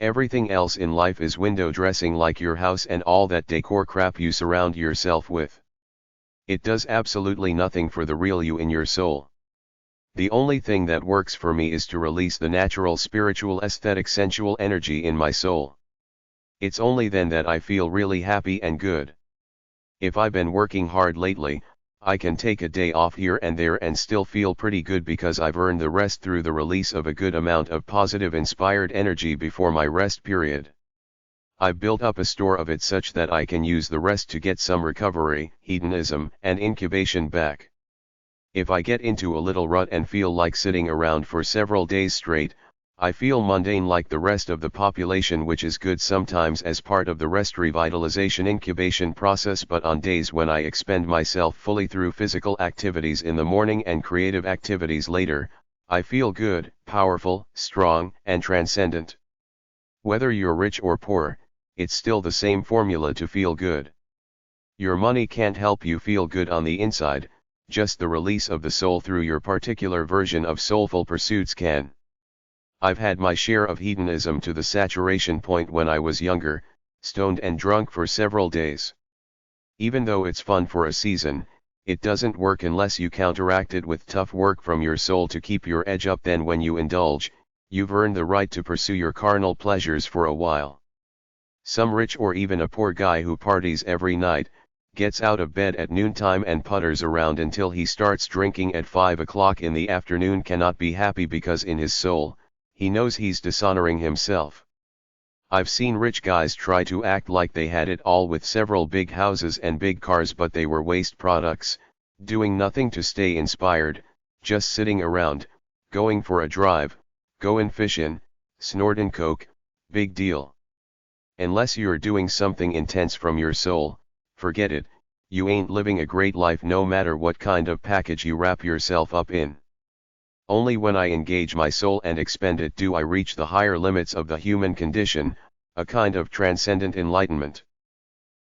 Everything else in life is window dressing, like your house and all that decor crap you surround yourself with. It does absolutely nothing for the real you in your soul. The only thing that works for me is to release the natural spiritual aesthetic sensual energy in my soul. It's only then that I feel really happy and good. If I've been working hard lately, I can take a day off here and there and still feel pretty good because I've earned the rest through the release of a good amount of positive inspired energy before my rest period. I've built up a store of it such that I can use the rest to get some recovery, hedonism, and incubation back. If I get into a little rut and feel like sitting around for several days straight, I feel mundane like the rest of the population, which is good sometimes as part of the rest revitalization incubation process, but on days when I expend myself fully through physical activities in the morning and creative activities later, I feel good, powerful, strong, and transcendent. Whether you're rich or poor, it's still the same formula to feel good. Your money can't help you feel good on the inside, just the release of the soul through your particular version of soulful pursuits can. I've had my share of hedonism to the saturation point when I was younger, stoned and drunk for several days. Even though it's fun for a season, it doesn't work unless you counteract it with tough work from your soul to keep your edge up. Then when you indulge, you've earned the right to pursue your carnal pleasures for a while. Some rich or even a poor guy who parties every night, gets out of bed at noontime and putters around until he starts drinking at 5 o'clock in the afternoon cannot be happy, because in his soul, he knows he's dishonoring himself. I've seen rich guys try to act like they had it all with several big houses and big cars, but they were waste products, doing nothing to stay inspired, just sitting around, going for a drive, goin' fishin', snortin' coke, big deal. Unless you're doing something intense from your soul, forget it, you ain't living a great life no matter what kind of package you wrap yourself up in. Only when I engage my soul and expend it do I reach the higher limits of the human condition, a kind of transcendent enlightenment.